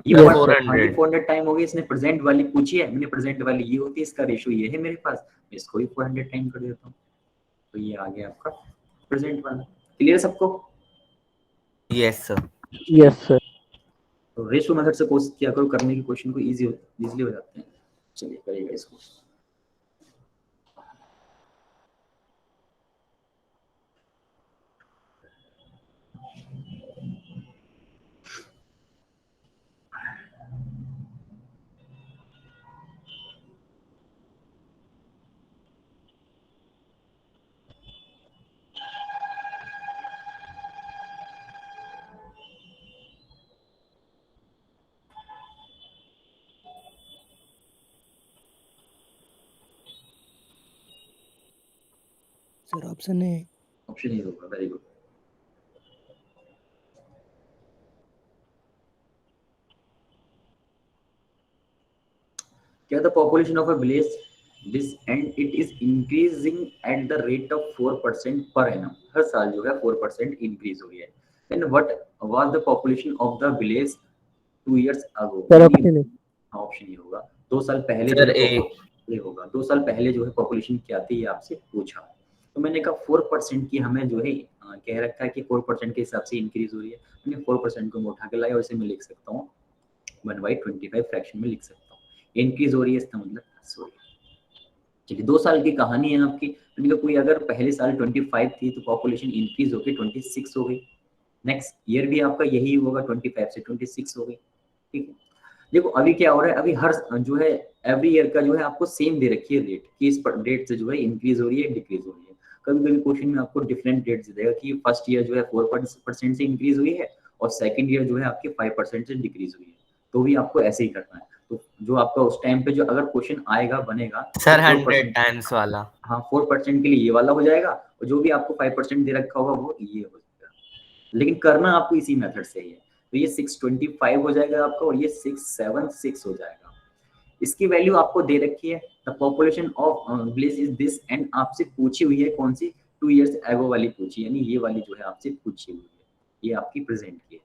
ये 400 टाइम हो गई। इसने प्रेजेंट वाली पूछी है, मैंने प्रेजेंट वाली ये होती है, इसका रेशो ये है मेरे पास, मैं इसको भी 400 टाइम कर देता हूँ, तो ये आ गया आपका प्रेजेंट वाला। क्लियर सबको? Yes sir. Yes sir. तो रेशो मेथड से कोशिश किया करो करने की, क्वेश्चन को इजीली हो जाते हैं। चलिए करिएगा इसको। Sir option A. ऑप्शन ए होगा, वेरी गुड। क्या the population of a village this and it is increasing at the rate of 4% per annum. हर साल जो है 4% इंक्रीज हो रही है। Then what was the population of the village 2 years ago. Sir option A. Option ये होगा 2 साल पहले जो है होगा 2 साल पहले जो है पॉपुलेशन क्या थी, ये आपसे पूछा। तो मैंने कहा 4% की हमें जो है कह रखा है कि 4% के हिसाब से इंक्रीज हो रही है, मैंने 4% को मैं उठा के लाया और इसे मैं लिख सकता हूँ 1/25 फ्रैक्शन में लिख सकता हूँ। इंक्रीज हो रही है इसका मतलब प्लस हो रही है। चलिए 2 साल की कहानी है आपकी। मैंने कहा कोई अगर पहले साल 25 थी तो पॉपुलेशन इंक्रीज होकर 26 हो गई, नेक्स्ट ईयर भी आपका यही होगा, 25 से 26 हो गई। ठीक है, देखो अभी क्या हो रहा है, अभी हर जो है एवरी ईयर का जो है आपको सेम दे रखी है रेट कि इस डेट से जो है इंक्रीज हो रही है डिक्रीज हो रही है। कभी कभी क्वेश्चन में आपको डिफरेंट डेट्स देगा कि फर्स्ट ईयर जो है 4% से इंक्रीज हुई है और सेकंड ईयर जो है आपके 5% से डिक्रीज हुई है, तो भी आपको ऐसे ही करना है। तो जो आपका उस टाइम पे जो अगर क्वेश्चन आएगा बनेगा सर तो 100 टाइम्स वाला। हाँ 4% के लिए ये वाला हो जाएगा और जो भी आपको 5% दे रखा होगा वो ये हो जाएगा, लेकिन करना आपको इसी मेथड से ही है। तो ये 625 हो जाएगा आपका और ये 676 हो जाएगा। इसकी वैल्यू आपको दे रखी है, the population of village is this, and आपसे पूछी हुई है कौन सी 2 इयर्स एगो वाली पूछी, यानी ये वाली जो है आपसे पूछी हुई है, ये आपकी प्रेजेंट की है।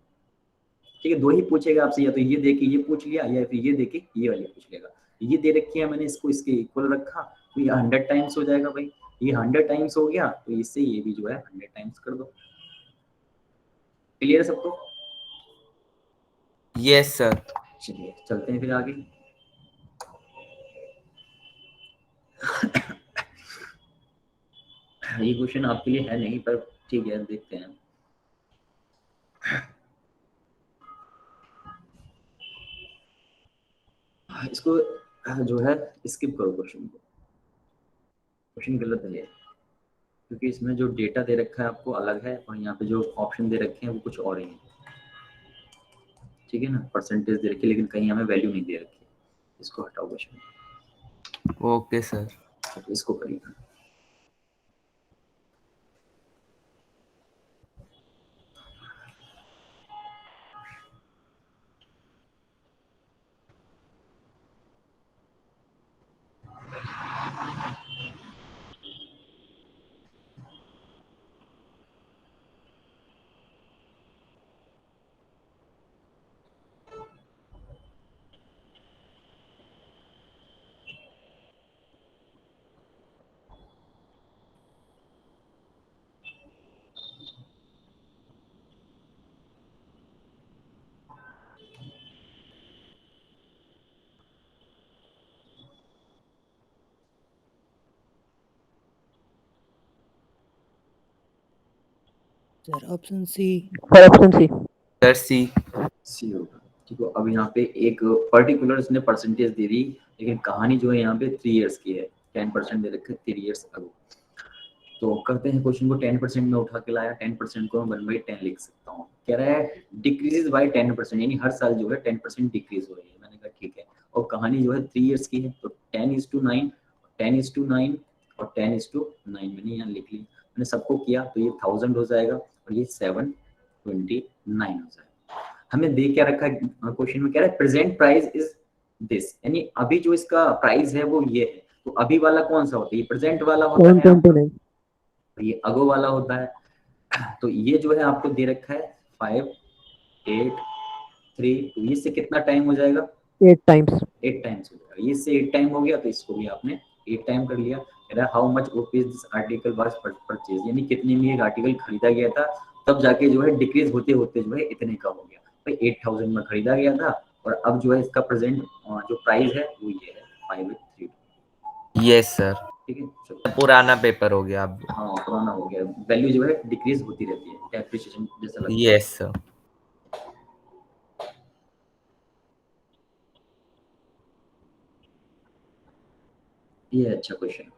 ठीक है, दो ही पूछेगा आपसे, या तो ये देके ये पूछ लिया या फिर ये देके ये वाली पूछ लेगा। ये दे रखी है मैंने, इसको इसके इक्वल रखा तो ये 100 टाइम्स हो जाएगा भाई, ये 100 टाइम्स हो गया तो इससे ये भी जो है 100 टाइम्स कर दो। क्लियर है सबको? Yes sir. चलिए चलते हैं फिर आगे। ये क्वेश्चन आपके लिए है नहीं, पर ठीक है देखते हैं। इसको जो है स्किप करो क्वेश्चन को, क्वेश्चन गलत है ये, क्योंकि इसमें जो डेटा दे रखा है आपको अलग है और यहाँ पे जो ऑप्शन दे रखे हैं वो कुछ और ही है। ठीक है ना, परसेंटेज दे रखी है लेकिन कहीं हमें वैल्यू नहीं दे रखी है। इसको हटाओ क्वेश्चन। Okay sir. इसको करिए। Sir option C. Sir option C. Sir C. C होगा। ठीक है, अब यहाँ पे एक पर्टिकुलर इसने परसेंटेज दे दी, लेकिन कहानी जो है यहाँ पे 3 इयर्स की है, 10% दे रखे 3 इयर्स अगो। तो करते हैं क्वेश्चन को, 10% में उठा के लाया, 10% को मैं 1/10 लिख सकता हूँ। कह रहा है डिक्रीज बाय 10%, यानी हर साल जो है 10% डिक्रीज हो रही है। मैंने कहा ठीक है, और कहानी जो है 3 इयर्स की है, तो 10:9, 10:9 और 10:9 मैंने यहाँ लिख ली। मैंने सबको किया तो ये 1000 हो जाएगा और ये 729 हो जाएगा। हमें दे क्या रखा है क्वेश्चन में, कह रहा है प्रेजेंट प्राइस इज दिस, यानी अभी जो इसका प्राइस है वो ये है। तो अभी वाला कौन सा होता है, ये प्रेजेंट वाला होता है आपका, 129। और ये अगो वाला होता है। तो ये जो है आपको दे रखा है 5, 8, 3, तो इससे कितना टाइम हो जाएगा, 8 टाइम्स। 8 टाइम्स हो जाएगा। ये इससे 8 टाइम हो गया तो इसको भी आपने 8 टाइम कर लिया। कह रहा है how much rupees this article was purchase, यानी कितने में ये आर्टिकल खरीदा गया था, तब जाके जो है डिक्रीज होते होते जो है इतने का हो गया। भाई 8000 में खरीदा गया था और अब जो है इसका प्रेजेंट जो प्राइस है वो ये है 532। Yes sir. ठीक है, चलो। पुराना पेपर हो गया अब। हाँ पुराना हो गया, वैल्यू जो है डिक्रीज होती रहती है, डेप्रिसिएशन जैसा लगता है। Yes sir. ये अच्छा क्वेश्चन।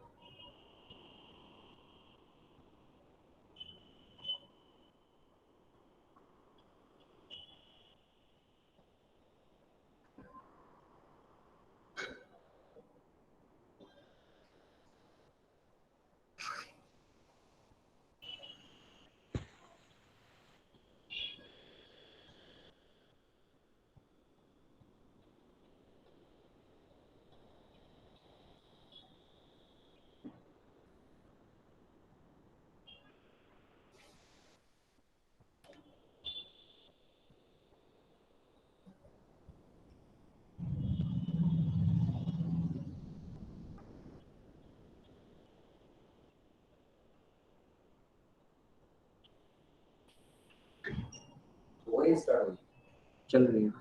चल रही है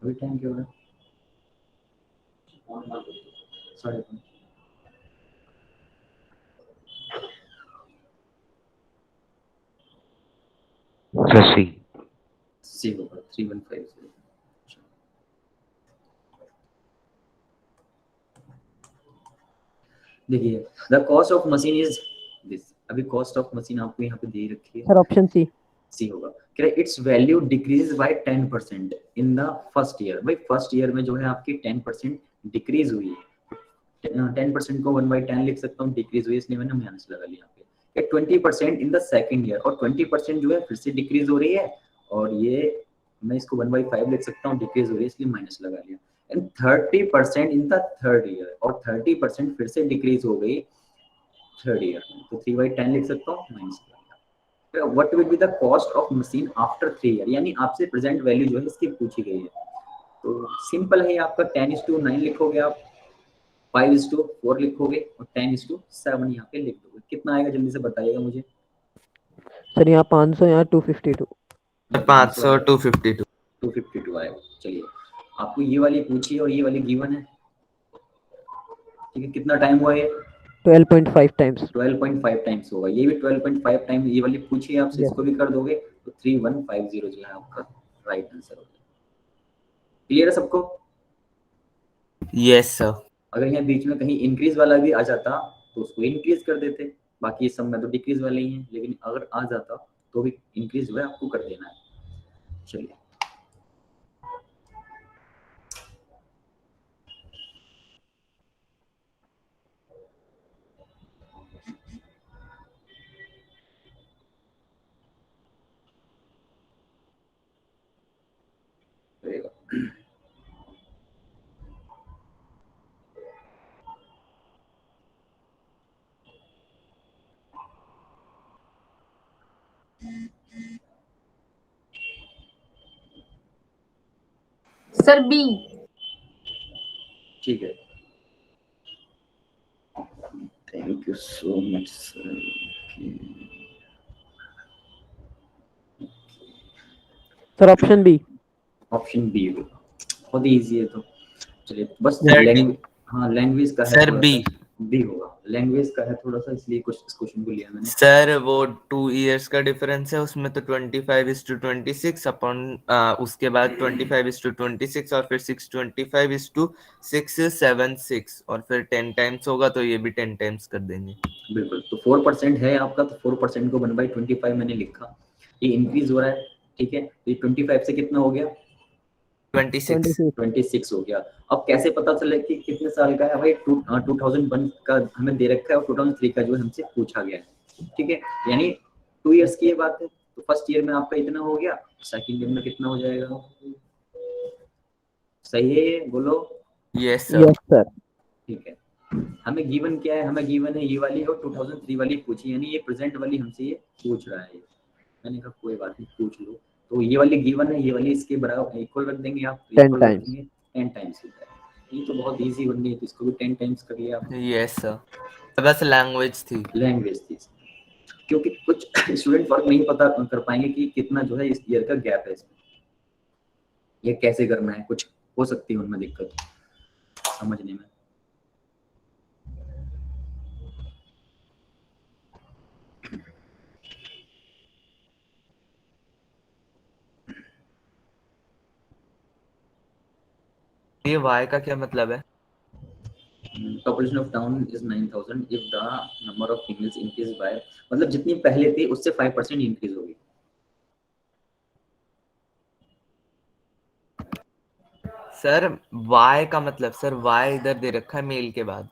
अभी टाइम क्या हो रहा है 5:30 सी होगा 3150 देखिए the cost of machine is this अभी कॉस्ट ऑफ मशीन आपको यहाँ पे दे रखी है सर ऑप्शन सी। सी होगा क्या it's value decrease by 10% in the first year भाई फर्स्ट ईयर में जो है आपकी 10% डिक्रीज हुई है 10% को 1/10 लिख सकता हूँ डिक्रीज हुई इसलिए मैंने माइनस लगा लिया यहाँ पे 20% इन द सेकंड ईयर और 20% जो है फिर से डिक्रीज हो रही है और ये मैं इसको 1/5 लिख सकता हूँ डिक्रीज हो रही है इसलिए माइनस लगा लिया and 30% in the third year और 30% फिर से डिक्रीज हो गई थर्ड ईयर में तो 3/10 लिख सकता हूँ minus what will be the cost of machine after 3 year यानी आपसे प्रेजेंट वैल्यू जो है इसकी पूछी गई है तो सिंपल है आपका 10:9 लिखोगे आप 5:4 लिखोगे और 10:7 यहाँ पे लिख दोगे कितना आएगा जल्दी से बताइएगा मुझे सर यहाँ 500 यहाँ 252। 500 252 252 आएगा चलिए आपको ये वाली पूछी और ये वाली गिवन है ठीक है कितना टाइम हुआ ये 12.5 टाइम्स। 12.5 टाइम्स होगा ये भी 12.5 टाइम ये वाली पूछी है आपसे Yes. इसको भी कर दोगे तो 3150 जो है आपका राइट आंसर होगा क्लियर है सबको यस सर अगर यहाँ बीच में कहीं इंक्रीज वाला भी आ जाता तो उसको इंक्रीज कर देते बाकी सब में तो डिक्रीज वाले ही हैं लेकिन अगर आ जाता तो भी इंक्रीज हुआ आपको कर देना है चलिए सर बी ठीक है thank you so much sir sir option B. Option B होगा बहुत इजी है तो चलिए बस Sir, लैंग्वेज हाँ लैंग्वेज का है सर थोड़ा बी सा बी होगा लैंग्वेज का है थोड़ा सा इसलिए कुछ इस क्वेश्चन को लिया मैंने सर वो 2 इयर्स का डिफरेंस है उसमें तो 25:26 अपॉन उसके बाद 25:26 और फिर 625:676 और फिर 10 टाइम्स होगा तो ये भी 10 टाइम्स कर देंगे बिल्कुल तो 4% है आपका तो 4% को 1/25 मैंने लिखा ये इंक्रीज हो रहा है ठीक है तो ये 25 से कितना हो गया 26 26 हो गया अब कैसे पता चले कि कितने साल का है भाई 2001 का हमें दे रखा है और 2003 का जो है हमसे पूछा गया है ठीक है यानी 2 इयर्स की ये बात है तो फर्स्ट ईयर में आपका इतना हो गया सेकंड ईयर में कितना हो जाएगा सही है ये बोलो यस सर यस सर। ठीक है हमें गिवन क्या है हमें गिवन है ये वाली और 2003 वाली पूछी यानी ये प्रेजेंट वाली हमसे ये पूछ रहा है मैंने कहा कोई बात नहीं पूछ लो तो ये वाली गिवन है ये वाली इसके बराबर इक्वल रख देंगे आप 10 इक्वल रख times. देंगे 10 टाइम्स होता है ये तो बहुत इजी बन गई तो इसको भी 10 टाइम्स कर लिया आपने यस सर बस लैंग्वेज थी लैंग्वेज थी क्योंकि कुछ स्टूडेंट फर्क नहीं पता कर पाएंगे कि कितना जो है इस ईयर का गैप है इसमें ये कैसे करना है कुछ हो सकती है उनमें दिक्कत समझने में ये वाई का क्या मतलब है population of town is 9000 if the number of females increase by मतलब जितनी पहले थी उससे 5% इंक्रीज होगी सर वाई का मतलब सर वाई इधर दे रखा है मेल के बाद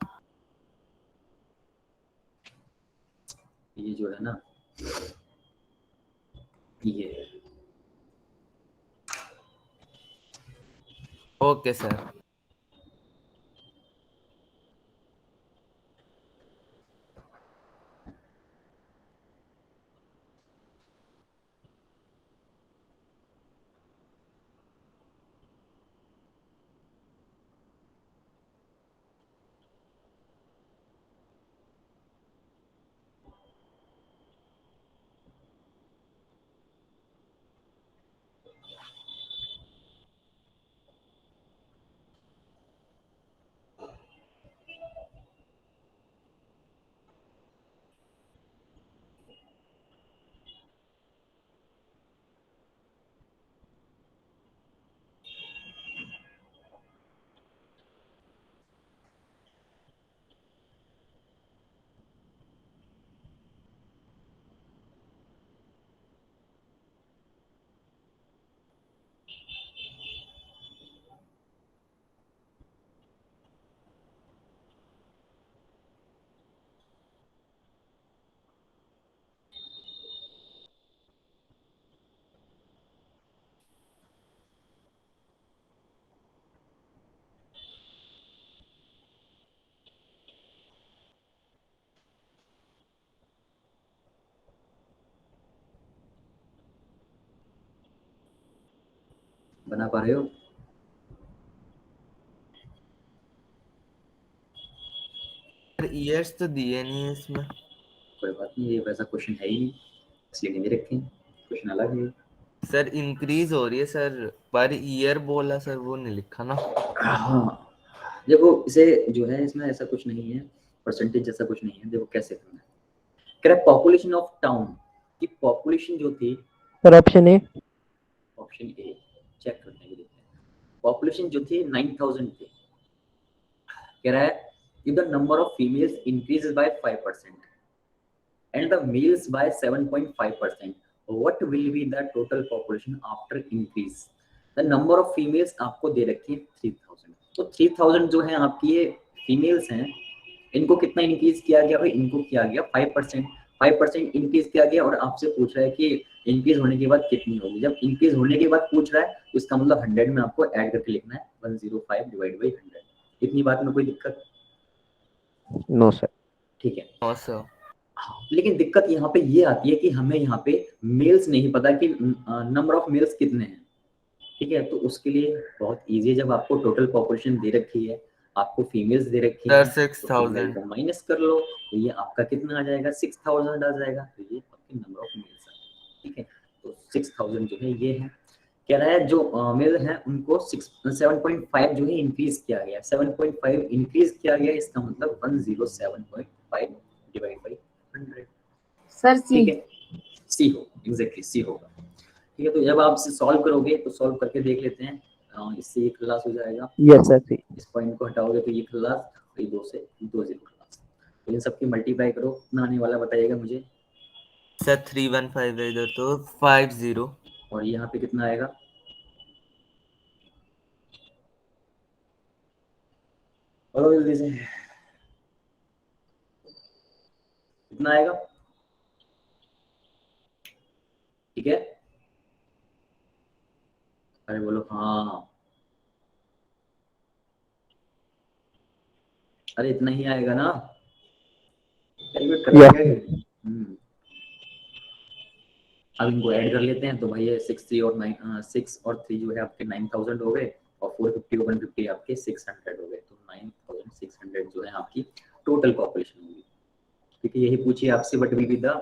ये जो है ना ये ओके सर बना पा रहे हो? ईयर्स तो दिए नहीं है इसमें। कोई बात नहीं, ये वैसा क्वेश्चन है ही नहीं, इसलिए नहीं दे रखे, क्वेश्चन अलग है। सर इंक्रीज हो रही है सर, पर ईयर बोला सर, वो नहीं लिखा ना। हाँ देखो, इसे जो है इसमें ऐसा कुछ नहीं है, परसेंटेज जैसा कुछ नहीं है। देखो कैसे करना है, कह रहा पॉपुलेशन ऑफ टाउन की पॉपुलेशन जो थी, sir option A. Option A check करने के लिए, पॉपुलेशन जो थी 9000 थी। कह रहा है if the number of females increases by 5% and the males by 7.5%, what will be the total population after increase? The number of females आपको दे रखी है 3000, तो 3000 जो है आपकी ये फीमेल्स हैं, इनको कितना इंक्रीज किया गया भाई? इनको किया गया 5%, 5% इंक्रीज किया गया। और आपसे पूछ रहा है कि इंक्रीज होने के बाद कितनी होगी। जब इंक्रीज होने के बाद पूछ रहा है तो इसका मतलब 100 में आपको ऐड करके लिखना है, 105 डिवाइड बाई 100। इतनी बात में कोई दिक्कत? No sir. ठीक है। हाँ सर। हाँ, लेकिन दिक्कत यहाँ पे ये आती है कि हमें यहाँ पे मेल्स नहीं पता कि नंबर ऑफ मेल्स कितने हैं। ठीक है, तो उसके लिए बहुत इजी है, जब आपको टोटल पॉपुलेशन दे रखी है, आपको फीमेल्स दे रखी सर है, 6000। तो माइनस कर लो, तो ये आपका कितना आ जाएगा? 6000 आ जाएगा। तो ये आपके नंबर ऑफ मेल्स है। ठीक है, तो 6000 जो है ये है। कह रहा है जो मेल है उनको 7.5 जो है इंक्रीज किया गया, 7.5 इंक्रीज किया गया, इसका मतलब 107.5 डिवाइड बाई 100। सर ठीक सी। है, सी हो, एग्जैक्टली सी होगा। ठीक है, तो जब आप इसे सॉल्व करोगे तो सॉल्व करके देख लेते हैं। इससे ये खलास हो जाएगा। यस सर सी। इस पॉइंट को हटाओगे तो ये खलास, तो ये 2 से 2 0 खलास। तो इन सबकी मल्टीप्लाई करो, कितना आने वाला बताइएगा मुझे। सर 315 है इधर तो 50। और यहाँ पे कितना आएगा? और जल्दी से कितना आएगा? ठीक है, अरे बोलो हाँ। अरे इतना ही आएगा ना? कैलकुलेट कर यस। लिया क्या? अब इनको ऐड कर लेते हैं, तो भाई ये 6 और 9, 6 और 3 जो है आपके 9000 हो गए, और 450 और 150 आपके 600 हो गए। तो 9600 जो है आपकी टोटल पॉपुलेशन होगी। क्योंकि यही पूछिए आपसे, what will be the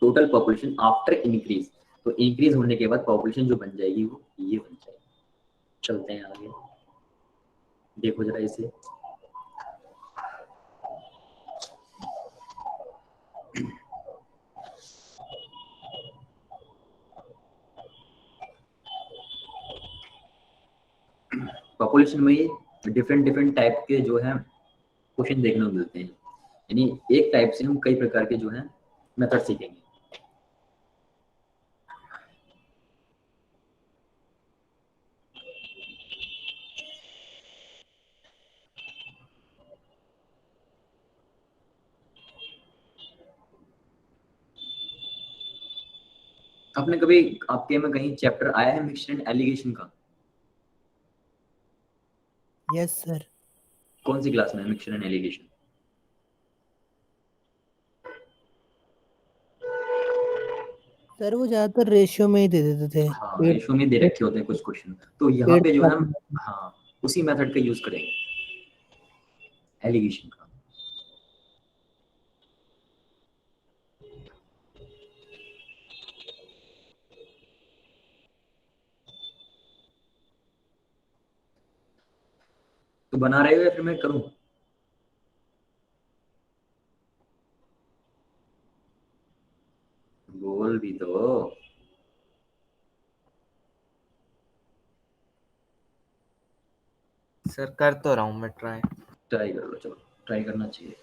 total population after increase. तो इंक्रीज होने के बाद पॉपुलेशन जो बन जाएगी वो ये बन जाएगी। चलते हैं आगे, देखो जरा इसे। पॉपुलेशन में ये डिफरेंट डिफरेंट टाइप के जो है क्वेश्चन देखने को मिलते हैं, यानी एक टाइप से हम कई प्रकार के जो है मेथड सीखेंगे। आपने कभी आपके में कहीं चैप्टर आया है मिक्सचर एंड एलिगेशन का? Yes sir. कौन सी क्लास में है मिक्सचर एंड एलिगेशन? सर वो ज्यादातर रेशियो में ही दे देते थे। हाँ, एट रेशो में दे रखे होते हैं कुछ क्वेश्चन, तो यहाँ पे जो है हम हाँ उसी मेथड का यूज करेंगे एलिगेशन का। तो बना रहे हो या फिर मैं करूँ? बोल भी तो। सर कर तो रहा हूँ मैं ट्राई। ट्राई कर लो, चलो ट्राई करना चाहिए।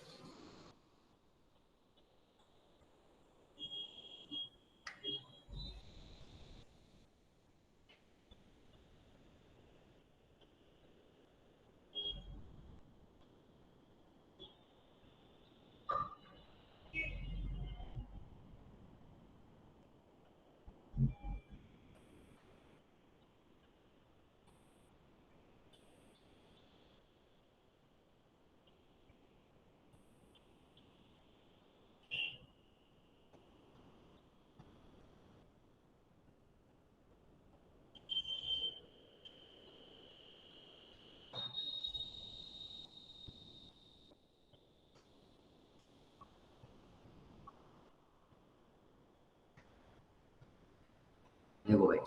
देखो भाई,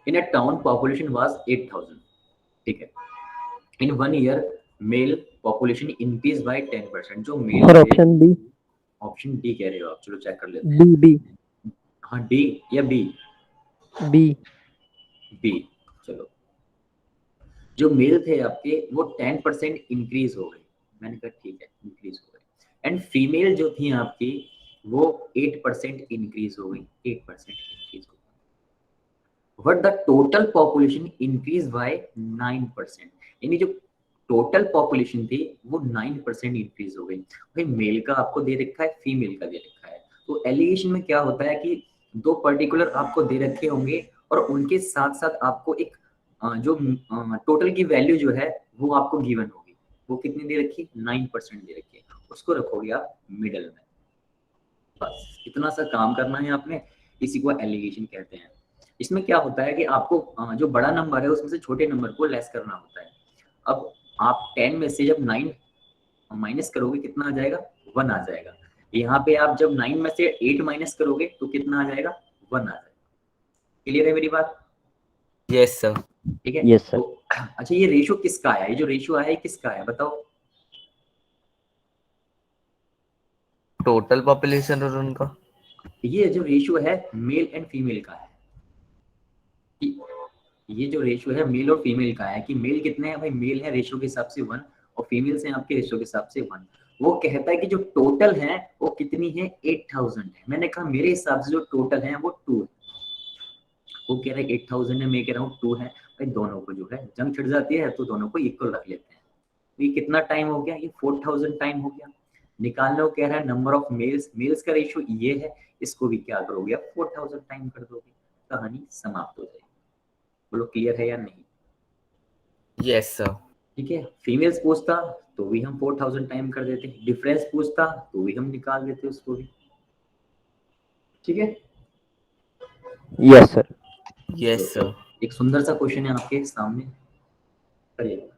इन अ टाउन पॉपुलेशन वाज 8000, ठीक है। इन 1 year mail population increase by 10%। जो मेल सर थे, ऑप्शन बी। ऑप्शन डी कह रहे हो आप, चलो चेक कर लेते हैं। बी बी हाँ, डी या बी? बी। बी। चलो, जो मेल थे आपके वो 10% इंक्रीज हो गए। मैंने कहा ठीक है, इंक्रीज हो गए। एंड फीमेल जो थी आपकी वो 8% इंक्रीज हो गई, 8% इंक्रीज हो गई। But the total population increase by 9%। यानी जो टोटल पॉपुलेशन थी वो 9% इंक्रीज हो गई। भाई मेल का आपको दे रखा है, फीमेल का दे रखा है, तो एलिगेशन में क्या होता है कि दो पर्टिकुलर आपको दे रखे होंगे और उनके साथ साथ आपको एक जो टोटल की वैल्यू जो है वो आपको गिवन होगी। वो कितनी दे रखी? 9% दे रखी है। उसको रखोगे आप मिडल में। बस इतना सा काम करना है आपने। इसी को एलिगेशन कहते हैं। इसमें क्या होता है कि आपको जो बड़ा नंबर है उसमें से छोटे नंबर को लेस करना होता है। अब आप 10 में से जब 9 माइनस करोगे कितना आ जाएगा? 1 आ जाएगा। यहाँ पे आप जब 9 में से 8 माइनस करोगे तो कितना आ जाएगा? 1 आ जाएगा। क्लियर है मेरी बात? Yes sir. ठीक है। Yes sir. तो अच्छा, ये रेशियो किसका आया? ये जो रेशियो आया है किसका है बताओ? टोटल पॉपुलेशन और उनका। ये जो रेशियो है मेल एंड फीमेल का है। ये जो रेशियो है मेल और फीमेल का है कि मेल कितने हैं भाई? मेल है रेशियो के हिसाब से 1 और फीमेल से आपके रेशियो के हिसाब से 1। वो कहता है कि जो टोटल है वो कितनी है? 8000 है। मैंने कहा मेरे हिसाब से जो टोटल है वो 2 है। वो कह रहा है 8000 है, मैं कह रहा हूँ 2 है। भाई दोनों को जो है जंग छिड़ जाती है तो दोनों को इक्वल रख लेते हैं। तो ये कितना टाइम हो गया? ये 4000 टाइम हो गया। निकालने को कह रहा है नंबर ऑफ मेल्स, मेल्स का रेशियो ये है, इसको भी क्या करोगे आप? 4000 टाइम कर दोगे, कहानी समाप्त हो जाएगी। बोलो क्लियर है या नहीं? Yes sir. ठीक है। फीमेल्स पूछता तो भी हम 4000 टाइम कर देते, डिफरेंस पूछता तो भी हम निकाल देते उसको भी। ठीक है। Yes sir. Yes sir. एक सुंदर सा क्वेश्चन है आपके सामने, करिए।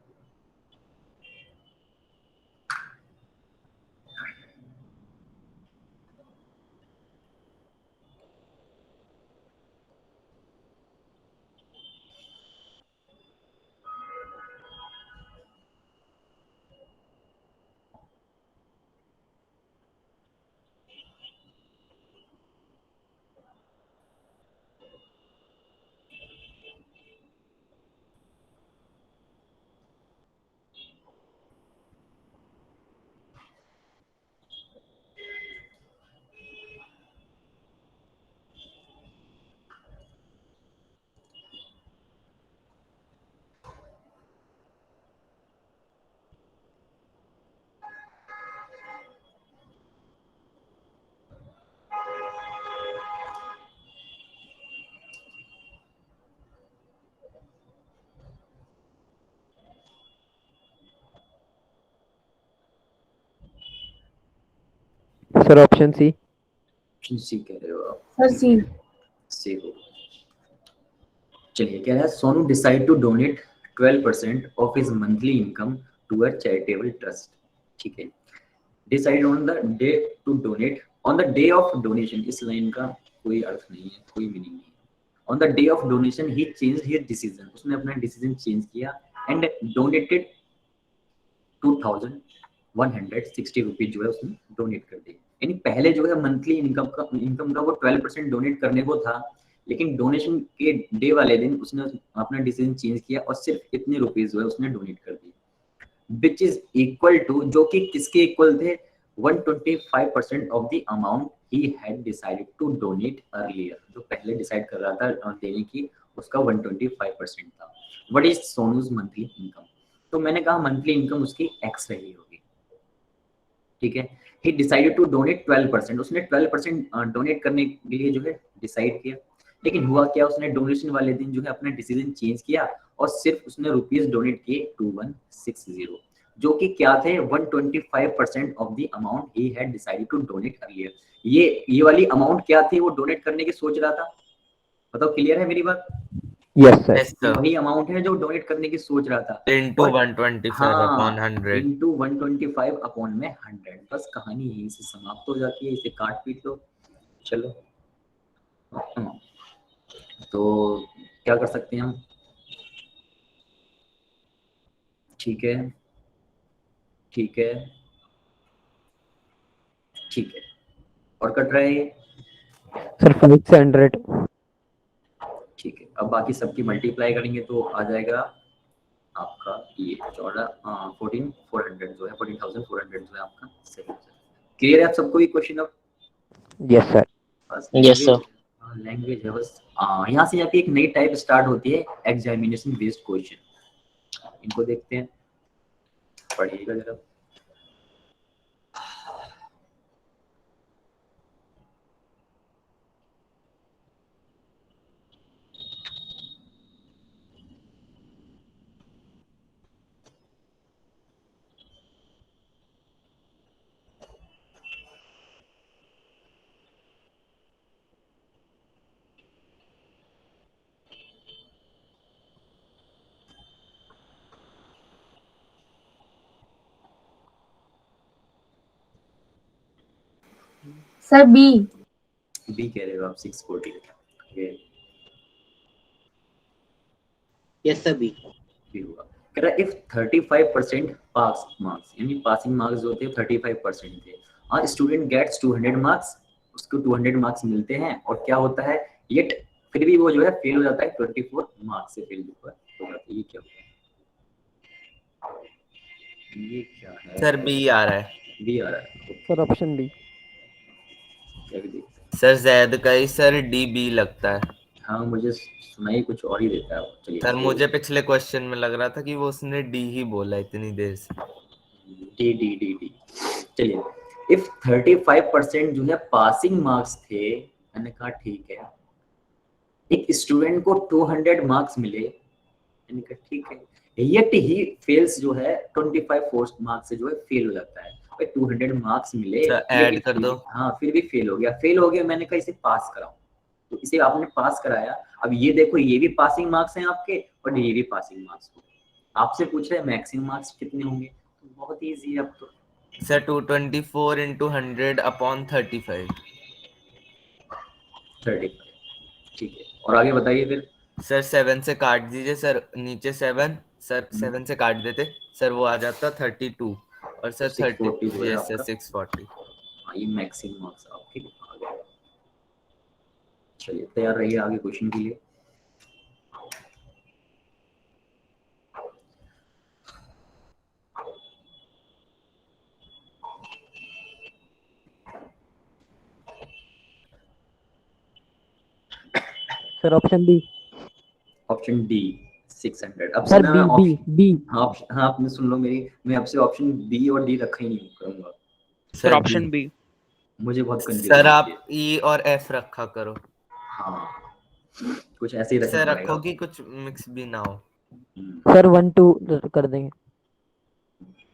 सर ऑप्शन सी। सी कह रहे हो आप? Sir C. सी हो। चलिए, कह रहा है Sonu decide to donate 12% of his monthly income to a charitable trust. ठीक है। Decide on the day to donate, on the day of donation, इस लाइन का कोई अर्थ नहीं है, कोई मीनिंग नहीं है। On the day of donation ही चेंज हिज डिसीजन, उसने अपना डिसीजन चेंज किया एंड डोनेटेड 2160 रुपीज जो है उसने डोनेट कर दी। यानी पहले जो है मंथली इनकम का वो 12% डोनेट करने को था, लेकिन डोनेशन के डे वाले दिन उसने अपना डिसीजन चेंज किया और सिर्फ इतने रुपीज जो है उसने डोनेट कर दिए। विच इज इक्वल टू, जो कि किसके इक्वल थे? 125% of the amount he had decided to donate earlier. जो पहले डिसाइड कर रहा था देने की, उसका 125% था। What is सोनूज monthly income? तो मैंने कहा मंथली इनकम उसकी एक्स रही होगी। ठीक है। ही डिसाइडेड टू डोनेट 12%, उसने 12% डोनेट करने के लिए जो है डिसाइड किया, लेकिन हुआ क्या? उसने डोनेशन वाले दिन जो है अपना डिसीजन चेंज किया और सिर्फ उसने रुपीज डोनेट किए 2160, जो कि क्या थे? 125% of the amount he had decided to donate earlier. ये वाली अमाउंट क्या थी वो डोनेट करने की सोच रहा था? बताओ, क्लियर है मेरी बात? Yes sir. Yes sir. वही अमाउंट है जो डोनेट करने की सोच रहा था। Into But 125 upon 100। Into 125 upon में 100। बस कहानी यहीं से समाप्त हो जाती है। इसे काट पीट लो। चलो, तो क्या कर सकते हैं हम? ठीक है, ठीक है, ठीक है। और कट रहा है ये? सर 5 से 100। ठीक है, अब बाकी सबकी मल्टीप्लाई करेंगे तो आ जाएगा आपका ये 14,400 जो है, 14,400 जो है आपका सही हो जाएगा। क्लियर है आप सबको ये क्वेश्चन? अब यस सर। बस Yes, sir. लैंग्वेज है बस। यहाँ से जाके एक नई टाइप स्टार्ट होती है, एग्जामिनेशन बेस्ड क्वेश्चन। इनको देखते हैं, पढ़िएगा जरा। Sir, B. बी कह रहे हो आप? 640 ये Yes, sir. B. भी होगा। कह रहा इफ 35% पास मार्क्स, यानी पासिंग मार्क्स जो होते हैं 35% थे, और स्टूडेंट गेट्स 200 मार्क्स, उसको 200 मार्क्स मिलते हैं, और क्या होता है येट फिर भी वो जो है फेल हो जाता है, 24 मार्क्स से फेल हो जाता है। ये क्या होता है? ये क्या है सर बी आ रहा है। बी आ रहा है सर ऑप्शन बी। क्या भी देखते हैं। सर जैद का ही सर डी बी लगता है। हाँ मुझे सुनाई कुछ और ही देता है वो। चलिए सर मुझे पिछले क्वेश्चन में लग रहा था कि वो उसने डी ही बोला इतनी देर से। D D D D. चलिए, इफ 35% जो है पासिंग मार्क्स थे, मैंने कहा ठीक है, एक स्टूडेंट को 200 मार्क्स मिले, मैंने कहा ठीक है, येट ही फेल्स जो है 25 मार्क्स से जो है फेल हो जाता है। भाई 200 मार्क्स मिले, ऐड कर दो। हाँ फिर भी फेल हो गया, फेल हो गया, मैंने कहा इसे पास कराओ, तो इसे आपने पास कराया। अब ये देखो, ये भी पासिंग मार्क्स हैं आपके, और ये भी पासिंग मार्क्स हो। आपसे पूछ रहे हैं मैक्सिमम मार्क्स कितने होंगे, तो बहुत ईजी है अब तो। Sir 224 into 100 upon 35। 35, ठीक है, और आगे बताइए फिर। सर 7 से काट दीजिए सर, नीचे 7, सर 7 से काट देते सर, वो आ जाता 32, और सर 640 जो है यस सर आपका। 640। हाँ ये मैक्सिमम मार्क्स आपके आ गए। चलिए तैयार रहिए आगे क्वेश्चन के लिए। Sir option B. Option D 600। अब सर सुना बी मैं बी ऑप्शन, बी। हाँ हाँ आपने सुन लो मेरी, मैं आपसे ऑप्शन बी और डी रखा ही नहीं करूंगा, सर ऑप्शन बी। मुझे बहुत कंफ्यूजन सर होती है। आप ई और एफ रखा करो। हाँ कुछ ऐसे ही रखना सर पड़ेगा। रखो कि कुछ मिक्स भी ना हो। सर 1 2 कर देंगे।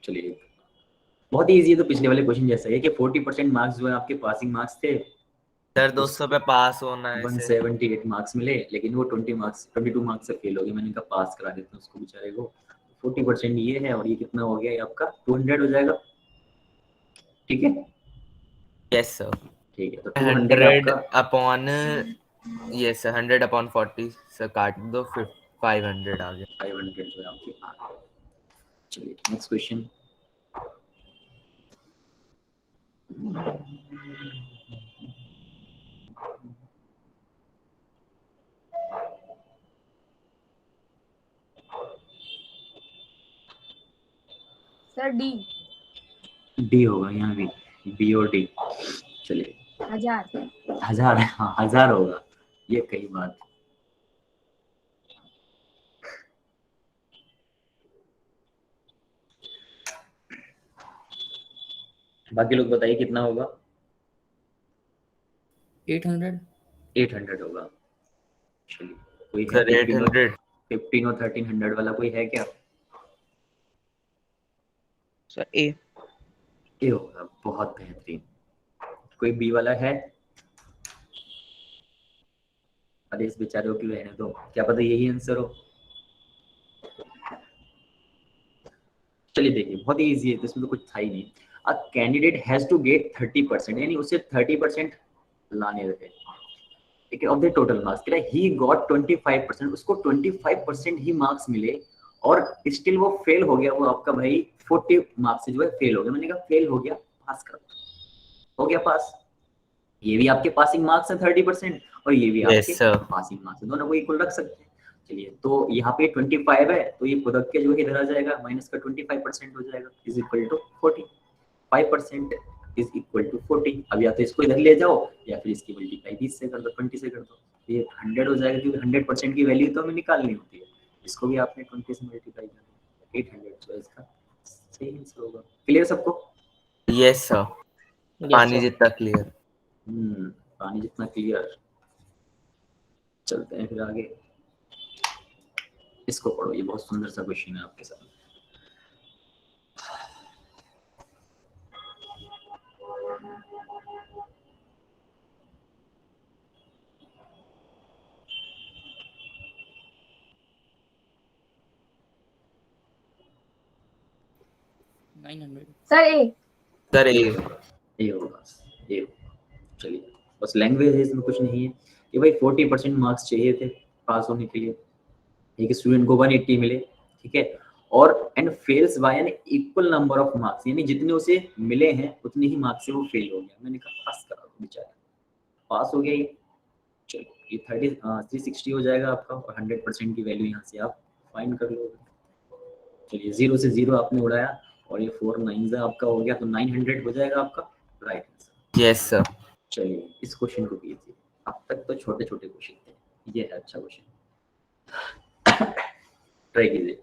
चलिए बहुत ही इजी है, तो पिछले वाले क्वेश्चन जैसा है कि 40% मार्क्स जो है आपके पासिंग मार्क्स थे, सर 200 पे पास होना है इसे। 178 मार्क्स मिले, लेकिन वो 22 मार्क्स से फेल हो गए। मैंने कहा पास करा देते हैं उसको बेचारे को। 40% ये है, और ये कितना हो गया, ये आपका 200 हो जाएगा। ठीक है, यस सर। ठीक है, तो 200 100 आपका upon, yes sir 100 upon 40 sir काट दो, फिर 500 आ गया। 500 जो है आपके आ गए। चलिए next question. Sir, D. D होगा यहाँ भी, बी और डी। चलिए 1000. 1000, हाँ 1000 होगा, ये कई बात। बाकी लोग बताइए कितना होगा। 800. 800 होगा। चलिए कोई है सर 800। 15 और 1300 वाला कोई है क्या? सर ए। ये होगा, बहुत बेहतरीन। कोई बी वाला है? अरे इस बेचारों की रहने दो, क्या पता यही आंसर हो। चलिए देखिए बहुत ही इजी है, तो इसमें तो कुछ था ही नहीं। A candidate has to get 30%, यानी उसे 30% लाने रहे। ठीक है, ऑफ द टोटल मार्क्स, कह रहा है ही गॉट 25%, उसको 25% ही मार्क्स मिले और स्टिल वो फेल हो गया, वो आपका भाई 40 मार्क्स से जो है फेल हो गया। मैंने कहा फेल हो गया, पास कर, हो गया पास। ये भी आपके पासिंग मार्क्स है 30% और ये भी आपके यस सर। पासिंग मार्क्स है, दोनों को इक्वल रख सकते हैं। चलिए, तो यहाँ पे 25 है तो ये खुद के जो है इधर आ जाएगा, माइनस का 25% हो जाएगा, is equal to 40। 5% is equal to 40। अब या तो इसको इधर ले जाओ या फिर इसकी मल्टीप्लाई 20 से कर दो, 20 से कर दो, तो ये 100 हो जाएगा, क्योंकि 100% की वैल्यू तो हमें निकालनी होती है। इसको भी आपने 20 से मल्टीप्लाई करना, 800, तो इसका सही आंसर होगा। क्लियर सबको? यस सर, पानी जितना क्लियर। पानी जितना क्लियर। चलते हैं फिर आगे, इसको पढ़ो, ये बहुत सुंदर सा क्वेश्चन है आपके साथ। सर ए। सर ये होगा, ये होगा, ये होगा। चलिए, बस लैंग्वेज है, इसमें कुछ नहीं है कि भाई 40% मार्क्स चाहिए थे पास होने के लिए, एक स्टूडेंट को 180 मिले, ठीक है, और and fails by an equal number of marks, यानी जितने उसे मिले हैं उतने ही मार्क्स से वो फेल हो गया। मैंने कहा पास करा दो बेचारा, पास हो गया ये। चलो, ये 360 हो जाएगा आपका, और 100% की वैल्यू यहाँ से आप फाइंड कर लो। चलिए, 0 से 0 आपने उड़ाया और ये 4 9 आपका हो गया, तो 900 हो जाएगा आपका राइट आंसर। Yes sir. चलिए, इस क्वेश्चन को कीजिए। अब तक तो छोटे छोटे क्वेश्चन थे, ये है अच्छा क्वेश्चन, ट्राई कीजिए।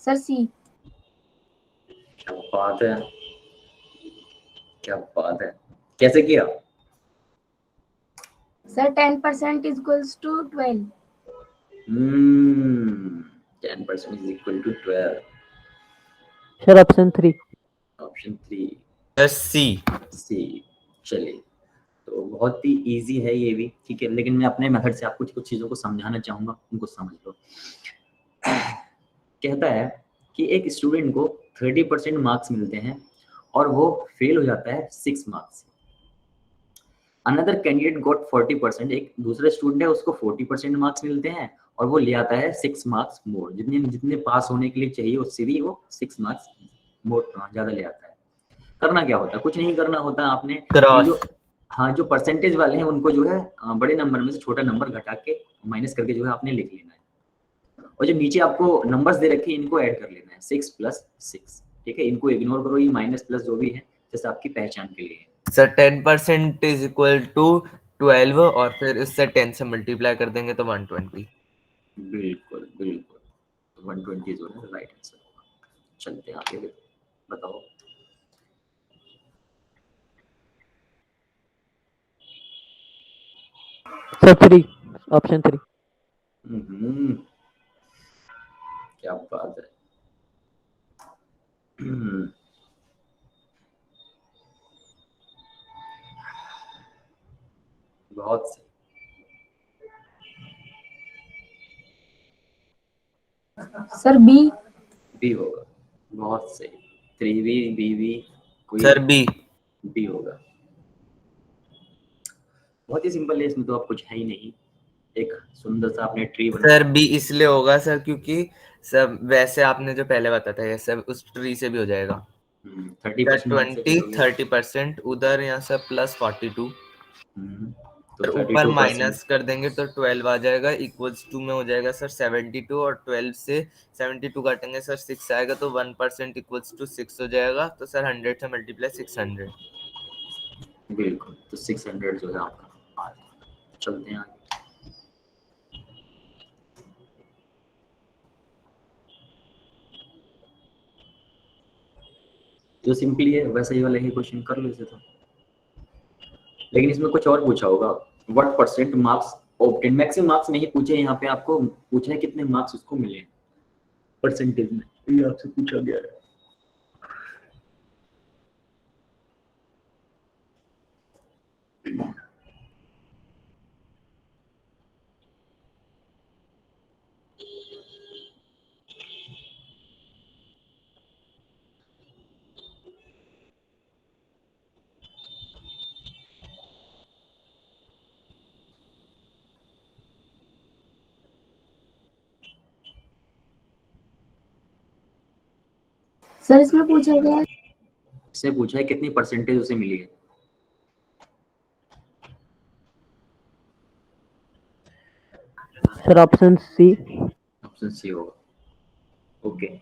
Sir C. क्या बात है, क्या बात है, कैसे किया? Sir 10% is equals to 12। 10% is equal to 12। Sir option 3। Option 3 sir C. C. चलिए, तो बहुत ही इजी है ये भी, ठीक है, लेकिन मैं अपने मेथड से आपको कुछ चीज़ों को समझाना चाहूँगा, उनको समझ लो। कहता है कि एक स्टूडेंट को 30% मार्क्स मिलते हैं और वो फेल हो जाता है 6 मार्क्स। अनदर कैंडिडेट गॉट 40%, एक दूसरा स्टूडेंट है उसको 40% मार्क्स मिलते हैं और वो ले आता है 6 मार्क्स मोर, जितने जितने पास होने के लिए चाहिए उससे भी वो 6 मार्क्स मोर ज़्यादा ले आता है। करना क्या होता है? कुछ नहीं करना होता है आपने, ये जो क्रॉस। हाँ, जो परसेंटेज वाले हैं उनको जो है बड़े नंबर में से छोटा नंबर घटा के माइनस करके जो है आपने लिख लेना है, और जो नीचे आपको नंबर्स दे रखे हैं इनको ऐड कर लेना है, 6 + 6, ठीक है, इनको इग्नोर करो, ये माइनस प्लस जो भी है जैसे आपकी पहचान के लिए है। सर 10% इज इक्वल टू 12 और फिर इससे 10 से मल्टीप्लाई कर देंगे तो 120। बिल्कुल बिल्कुल, तो 120 जो है राइट आंसर होगा। चलते हैं आगे, बताओ। Sir 3, option 3। क्या बात है। बहुत सही। Sir B. बी होगा, बहुत सही। 3B BB कोई सर बी। बी होगा। बहुत ही सिंपल है, इसमें तो आप कुछ है ही नहीं, एक सुंदर सा आपने ट्री बना। सर बी इसलिए होगा सर क्योंकि सब वैसे आपने जो पहले बताया था ये सब उस ट्री से भी हो जाएगा। 30% यहाँ से 20 करोगे। 30% उधर यहाँ से प्लस 42, तो फिर ऊपर 32%। माइनस कर देंगे तो 12 आ जाएगा, इक्वल्स टू में हो जाएगा सर 72, और 12 से 72 काटेंगे सर 6 आएगा, तो 1% इक्वल्स टू 6 हो जाएगा, तो सर 100 से मल्टीप्लाई 600। बिल्कुल, तो 600 जो है आपका आ जाएगा। चलते हैं आगे। जो सिंपली है वैसा ही वाला ही क्वेश्चन कर लो इसे तो, लेकिन इसमें कुछ और पूछा होगा। What percent marks obtain, maximum marks नहीं पूछे यहाँ पे, आपको पूछा है कितने मार्क्स उसको मिले परसेंटेज में, ये आपसे पूछा गया है। सर इसमें पूछा गया है इससे पूछा है कितनी परसेंटेज उसे मिली है। Sir option C. Option C होगा। ओके।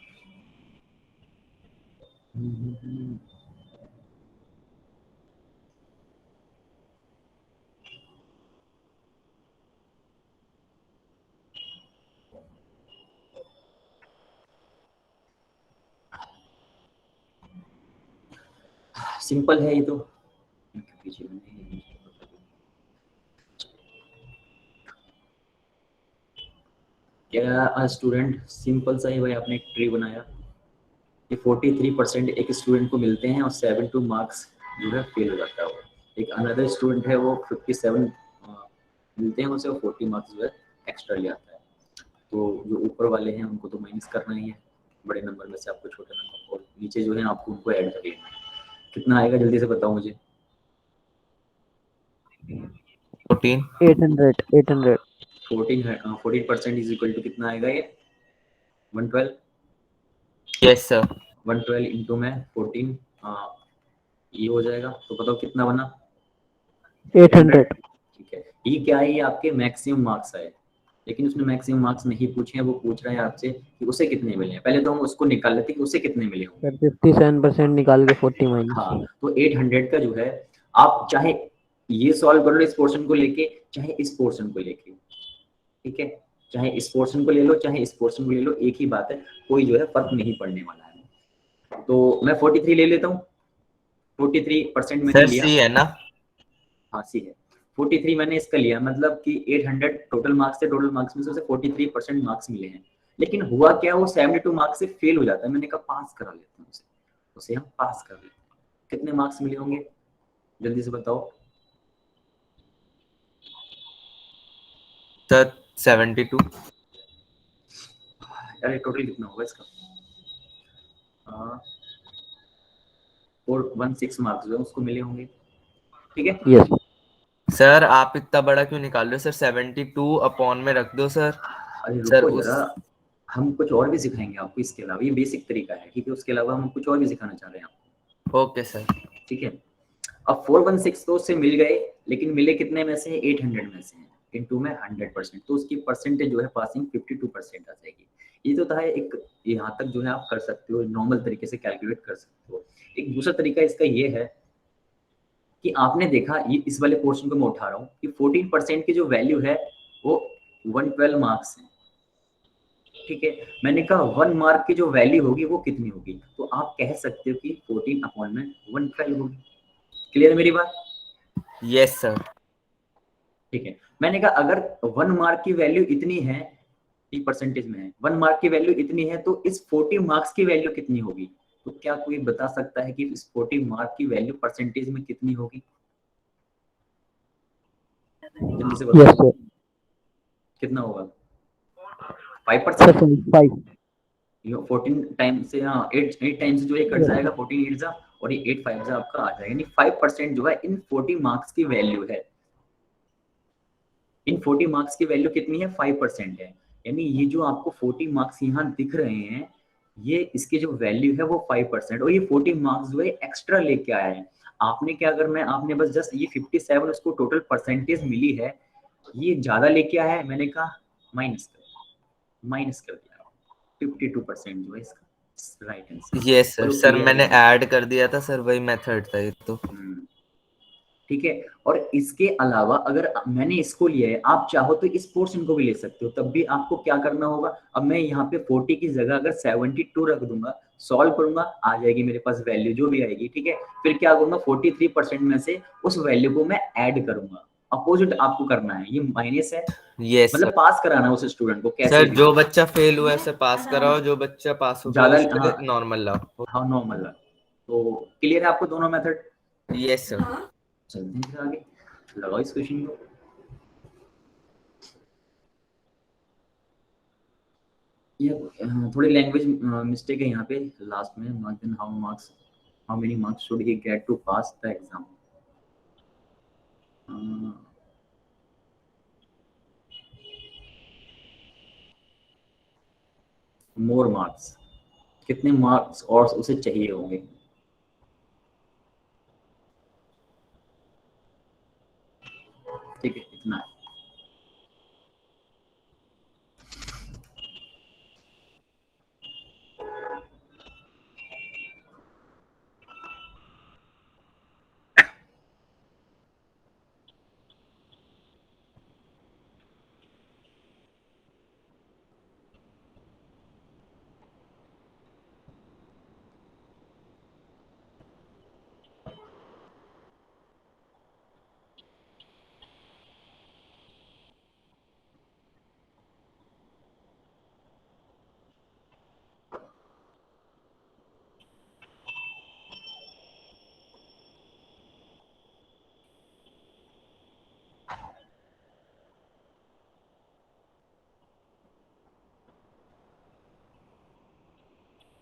सिंपल है ये तो। क्या स्टूडेंट, सिंपल सा ही भाई आपने एक ट्री बनाया कि 43% एक स्टूडेंट को मिलते हैं और 72 मार्क्स जो है फेल हो जाता है वो। एक अनदर स्टूडेंट है वो 57 मिलते हैं उसे, 40 मार्क्स जो है एक्स्ट्रा ले आता है। तो जो ऊपर वाले हैं उनको तो माइनस करना ही है, बड़े नंबर में से आपको छोटे नंबर, और नीचे जो है आपको उनको ऐड कर लेना है। कितना आएगा जल्दी से बताओ मुझे। 14 800 14% इज इक्वल टू कितना आएगा ये 112। यस सर 112 इंटू में 14 ये हो जाएगा। तो बताओ कितना बना 800। ठीक है। ये क्या है, ये आपके मैक्सिमम मार्क्स आए, लेकिन उसने मैक्सिमम मार्क्स नहीं पूछे हैं, वो पूछ रहा है आपसे कि उसे कितने मिले हैं। पहले तो हम उसको निकाल लेते कि उसे कितने मिले होंगे। सर 57% निकाल के 40 माइनस। हाँ, तो 800 का जो है आप चाहे ये सॉल्व कर लो इस पोर्शन को लेके, चाहे इस पोर्शन को लेके, ठीक है, चाहे इस पोर्शन को ले लो चाहे इस पोर्शन को ले लो, एक ही बात है, कोई जो है फर्क नहीं पड़ने वाला है। तो मैं 43 ले लेता हूँ। 43% मैंने सर लिया। सी है ना? हाँ सी है। 43 मैंने इसका लिया, मतलब कि 800 टोटल मार्क्स थे, टोटल मार्क्स में से उसे 43% मार्क्स मिले हैं। लेकिन हुआ क्या, वो 72 मार्क्स से फेल हो जाता है। मैंने कहा पास करा लेते हैं उसे हम पास कर लेते हैं। कितने मार्क्स मिले होंगे जल्दी से बताओ। सर 72। अरे टोटल कितना होगा इसका, 416 मार्क्स जो है उसको मिले होंगे, ठीक है। यस। सर आप इतना बड़ा क्यों निकाल रहे हो सर? 72 अपॉन में रख दो सर। अरे सर रुको उस जरा, हम कुछ और भी सिखाएंगे आपको इसके अलावा, ये बेसिक तरीका है, ठीक है। उसके अलावा हम कुछ और भी सिखाना चाह रहे हैं आपको, ओके सर। ठीक है। अब 416 तो उससे मिल गए, लेकिन मिले कितने में से, 800 में से, इनटू में 100%, तो उसकी परसेंटेज जो है पासिंग 52% आ जाएगी। ये तो था एक, यहाँ तक जो है आप कर सकते हो, नॉर्मल तरीके से कैलकुलेट कर सकते हो। एक दूसरा तरीका इसका ये है कि आपने देखा, ये इस वाले पोर्शन को मैं उठा रहा हूँ कि 14% की जो वैल्यू है वो 112 मार्क्स है, ठीक है। मैंने कहा 1 मार्क की जो वैल्यू होगी वो कितनी होगी, तो आप कह सकते हो कि 14 अपॉन में 112 होगी। क्लियर है मेरी बात? Yes sir. ठीक है। मैंने कहा अगर 1 मार्क की वैल्यू इतनी है, परसेंटेज में है, 1 मार्क की वैल्यू इतनी है, तो इस 40 मार्क्स की वैल्यू कितनी होगी। तो क्या कोई बता सकता है कि इस 40 मार्क की वैल्यू परसेंटेज में कितनी होगी, जल्दी से यस बताओ। सर। कितना होगा, सर 5%। 5। 14 टाइम से, हाँ 8 टाइम से जो ये कट जाएगा, 14 8 जा, और ये 8 5 जा आपका आ जाएगा, यानी 5% जो है इन 40 मार्क्स की वैल्यू है। इन 40 मार्क्स की वैल्यू कितनी है, 5% है। यानी ये जो आपको 40 मार्क्स यहाँ दिख रहे हैं, ये इसकी जो वैल्यू है वो 5%, और ये 40 मार्क्स जो है एक्स्ट्रा लेके आया है। आपने क्या करना है, आपने बस जस्ट ये 57 उसको टोटल परसेंटेज मिली है, ये ज्यादा लेके आया है, मैंने कहा माइनस कर दिया, 52% जो है इसका राइट आंसर। Yes sir. बोलो सर क्लियर मैंने है? ऐड कर दिया था सर, वही मेथड था ये तो। ठीक है। और इसके अलावा अगर मैंने इसको लिया है, आप चाहो तो इस पोर्शन को भी ले सकते हो, तब भी आपको क्या करना होगा। अब मैं यहाँ पे 40 की जगह अगर 72 रख दूंगा, सॉल्व करूंगा, आ जाएगी मेरे पास वैल्यू जो भी आएगी, ठीक है। फिर क्या करूंगा, 43% में से उस वैल्यू को मैं ऐड करूंगा। अपोजिट आपको करना है, ये माइनस है, यस मतलब सर। पास कराना है उस स्टूडेंट को कैसे सर भी। जो बच्चा फेल हुआ है उसे पास कराओ, जो बच्चा पास हो गया ज्यादा, उस हाँ पे नॉर्मल लाओ। हाँ नॉर्मल। तो क्लियर है आपको दोनों मेथड? Yes sir. चलते हैं फिर आगे, लगाओ इस क्वेश्चन को। ये थोड़ी लैंग्वेज मिस्टेक है यहाँ पे लास्ट में, not then how many marks should he get to pass the exam. More marks, कितने मार्क्स और उसे चाहिए होंगे। ठीक है, इतना है।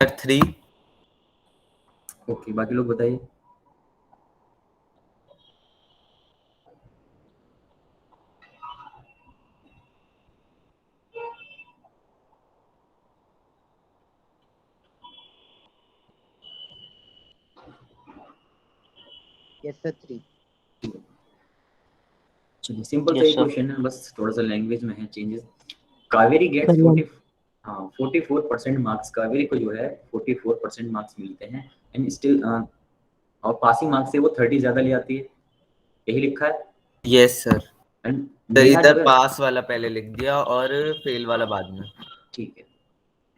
सर 3। ओके, बाकी लोग बताइए। Yes sir 3. चलिए, सिंपल सा Yes, ही sir. क्वेश्चन है, बस थोड़ा सा लैंग्वेज में है changes. Kaveri gets sir, 44% marks. Kaveri को जो है 44% मार्क्स मिलते हैं एंड स्टिल और पासिंग मार्क्स से वो 30 ज्यादा ले आती है, यही लिखा है। Yes sir. एंड तो नेहा जो इधर है, पास वाला पहले लिख दिया और फेल वाला बाद में। ठीक है,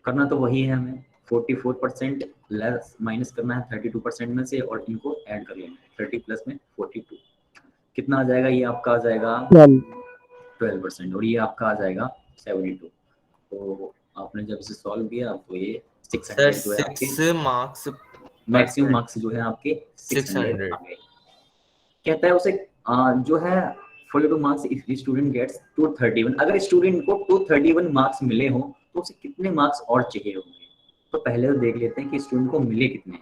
करना तो वही है हमें। 44% लेस माइनस करना है 32% में से और इनको ऐड कर लेना है। 30 प्लस में 42 कितना आ जाएगा? ये आपका आ जाएगा 12% और ये आपका आ जाएगा 72। तो आपने जब इसे सॉल्व किया तो ये 600 जो है आपके 6 मार्क्स मैक्सिमम मार्क्स जो है आपके 600 600। आ गए। कहता है उसे जो है 42 मार्क्स इफ स्टूडेंट गेट्स 231। अगर स्टूडेंट को 231 मार्क्स मिले हो तो उसे कितने मार्क्स और चाहिए होंगे। तो पहले तो देख लेते हैं कि स्टूडेंट को मिले कितने,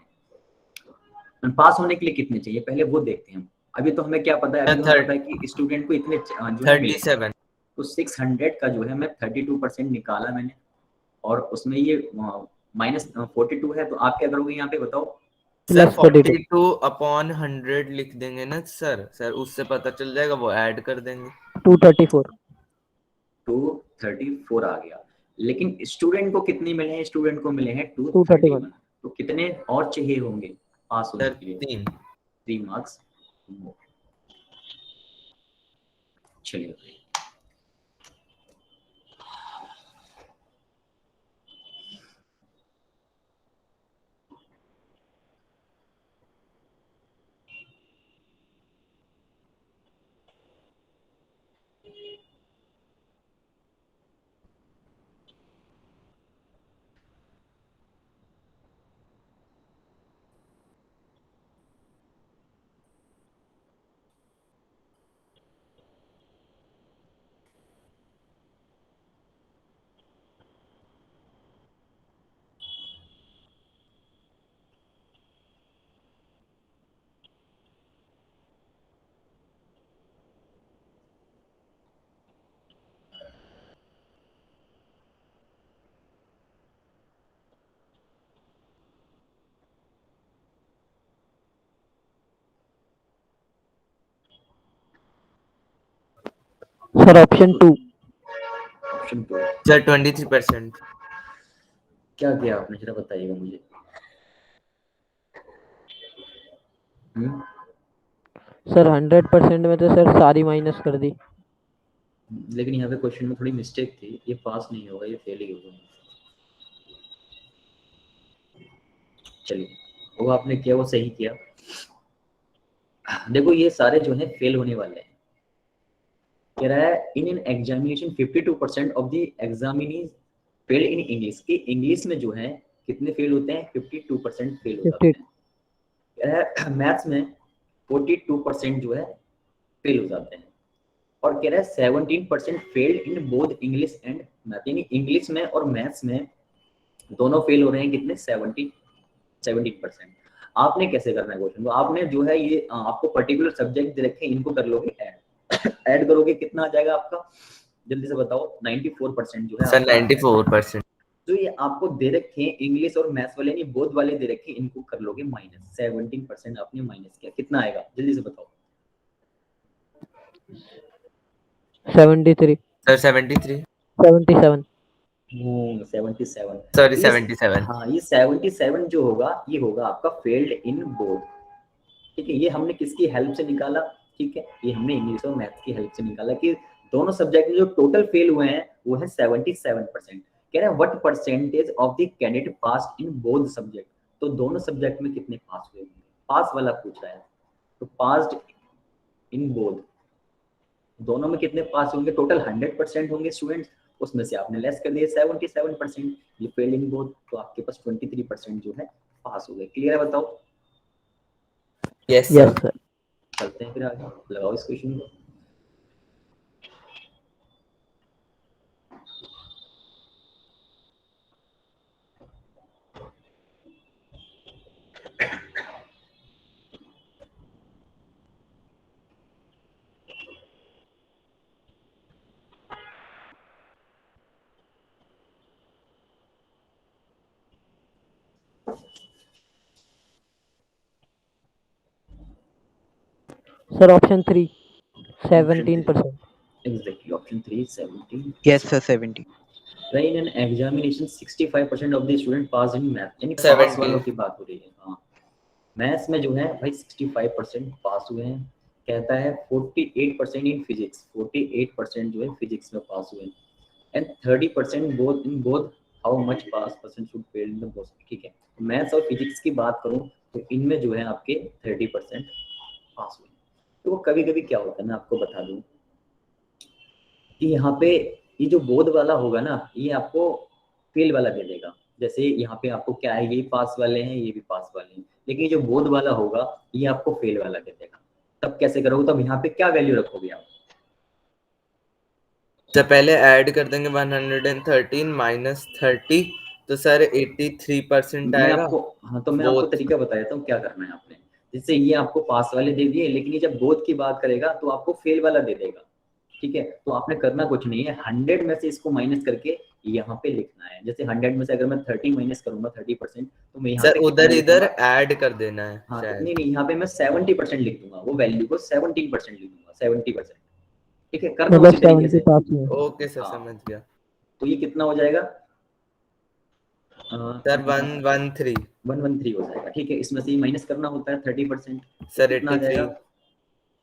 पास होने के लिए कितने चाहिए, पहले वो देखते हैं हम। अभी तो हमें क्या पता है, अभी तो हमें पता है कि स्टूडेंट को इतने जो है मिले। 37। तो 600 का जो है मैं 32% निकाला मैंने और उसमें ये -42 है। तो आप क्या करोगे यहाँ पे बताओ? सर प्लस 42 42 अपॉन 100 लिख देंगे ना सर उससे पता चल जाएगा, वो ऐड कर देंगे। 234 234 आ गया। लेकिन स्टूडेंट को कितने मिले हैं? स्टूडेंट को मिले हैं 231 231। तो कितने और चाहिए होंगे पास होने सर के लिए? 3। 3 मार्क्स। चलिए, सर ऑप्शन 2 ऑप्शन 2 सर 23%। क्या किया आपने, जरा बताइएगा मुझे। सर 100% में तो सर सारी माइनस कर दी। लेकिन यहाँ पे क्वेश्चन में थोड़ी मिस्टेक थी, ये पास नहीं होगा, ये फेल ही होगा। चलिए, वो आपने किया वो सही किया। देखो ये सारे जो है फेल होने वाले हैं। कह रहा है in an examination 52% of the examinees fail in English. की इंग्लिश में जो है कितने फेल होते हैं? 52% फेल हो जाते हैं। कह रहा है मैथ्स में 42% जो है फेल हो जाते हैं और कह रहा है 17% failed in both English and math. यानी इंग्लिश में और मैथ्स में दोनों फेल हो रहे हैं। कितने? 17%। आपने कैसे करना है क्वेश्चन को? आपने जो है ये आपको पर्टिकुलर सब्जेक्ट दे रखे हैं, इनको कर लोगे ऐड। ऐड करोगे कितना आ जाएगा आपका? जल्दी से बताओ। 94% जो है सर आपका 94%। जो ये आपको दे रखे हैं इंग्लिश और मैथ्स वाले नहीं, बोथ वाले दे रखे हैं, इनको कर लोगे माइनस। 17% आपने माइनस किया, कितना आएगा जल्दी से बताओ। 73 सर 73 77 77 सॉरी 77 हाँ ये 77 जो होगा ये होगा आपका फेल्ड इन बोथ। ठीक है, ये हमने किसकी हेल्प से निकाला, ठीक है, ये हमने इंग्लिश और मैथ्स की हेल्प से निकाला कि दोनों सब्जेक्ट में जो टोटल फेल हुए हैं वो है 77%। कह रहे हैं what percentage of the candidate pass in both subject, तो दोनों सब्जेक्ट में कितने पास हुए, पास वाला पूछ रहा है, तो पास्ड इन बोथ दोनों में कितने पास होंगे, टोटल 100% होंगे स्टूडेंट्स, उसमें से आपने लेस कर दिए 77%, ये फेल इन बोथ, तो आपके पास 23% जो है पास हो गए। क्लियर है, बताओ। Yes yes sir. सर। चलते हैं फिर आगे, लगाओ इस क्वेश्चन को। Sir option 3 17%। Exactly, option 3 17। Yes, sir, 70. In an examination 65% of the student pass in math, यानी पास 70 वालों की बात हो रही है। हाँ, मैथ्स में जो है भाई 65% पास हुए हैं। कहता है 48% इन फिजिक्स, 48% जो है फिजिक्स में पास हुए हैं, and 30% both in both, how much pass percent should fail in the both. ठीक है, मैथ्स और फिजिक्स की बात करूं तो इनमें जो है आपके 30% पास हुए। तो वो कभी कभी क्या होता है, मैं आपको बता दूं कि यहाँ पे ये जो बोध वाला होगा ना ये आपको फेल वाला दे देगा। जैसे यहाँ पे आपको क्या है, ये पास वाले हैं ये भी पास वाले हैं, लेकिन ये जो बोध वाला होगा ये आपको फेल वाला दे देगा। तब कैसे करोगे, तब यहाँ पे क्या वैल्यू रखोगे आप। तो पहले ऐड कर देंगे 113 माइनस 30, तो सर 83% मैं आएगा। आपको हाँ तो मैं आपको तरीका बता देता हूँ क्या करना है आपने। जैसे ये आपको पास वाले दे दिए, लेकिन ये जब बोध की बात करेगा तो आपको फेल वाला दे देगा। ठीक है, तो आपने करना कुछ नहीं है, 100 में से इसको माइनस करके यहाँ पे लिखना है। जैसे 100 में से अगर मैं 30 माइनस करूंगा 30%, तो मैं यहाँ सर पे उधर इधर ऐड कर देना है। हाँ तो नहीं यहाँ पे मैं 70% लिख दूंगा, वो वैल्यू को 17% लिख दूंगा, 70%। ठीक है, करना मतलब उसी तरीके 70 से। पास हुए। ओके सर, हाँ, समझ गया। तो ये कितना हो जाएगा सर 113 113 हो जाएगा। ठीक है, इसमें से ये माइनस करना होता है 30%, सर कितना आ जाएगा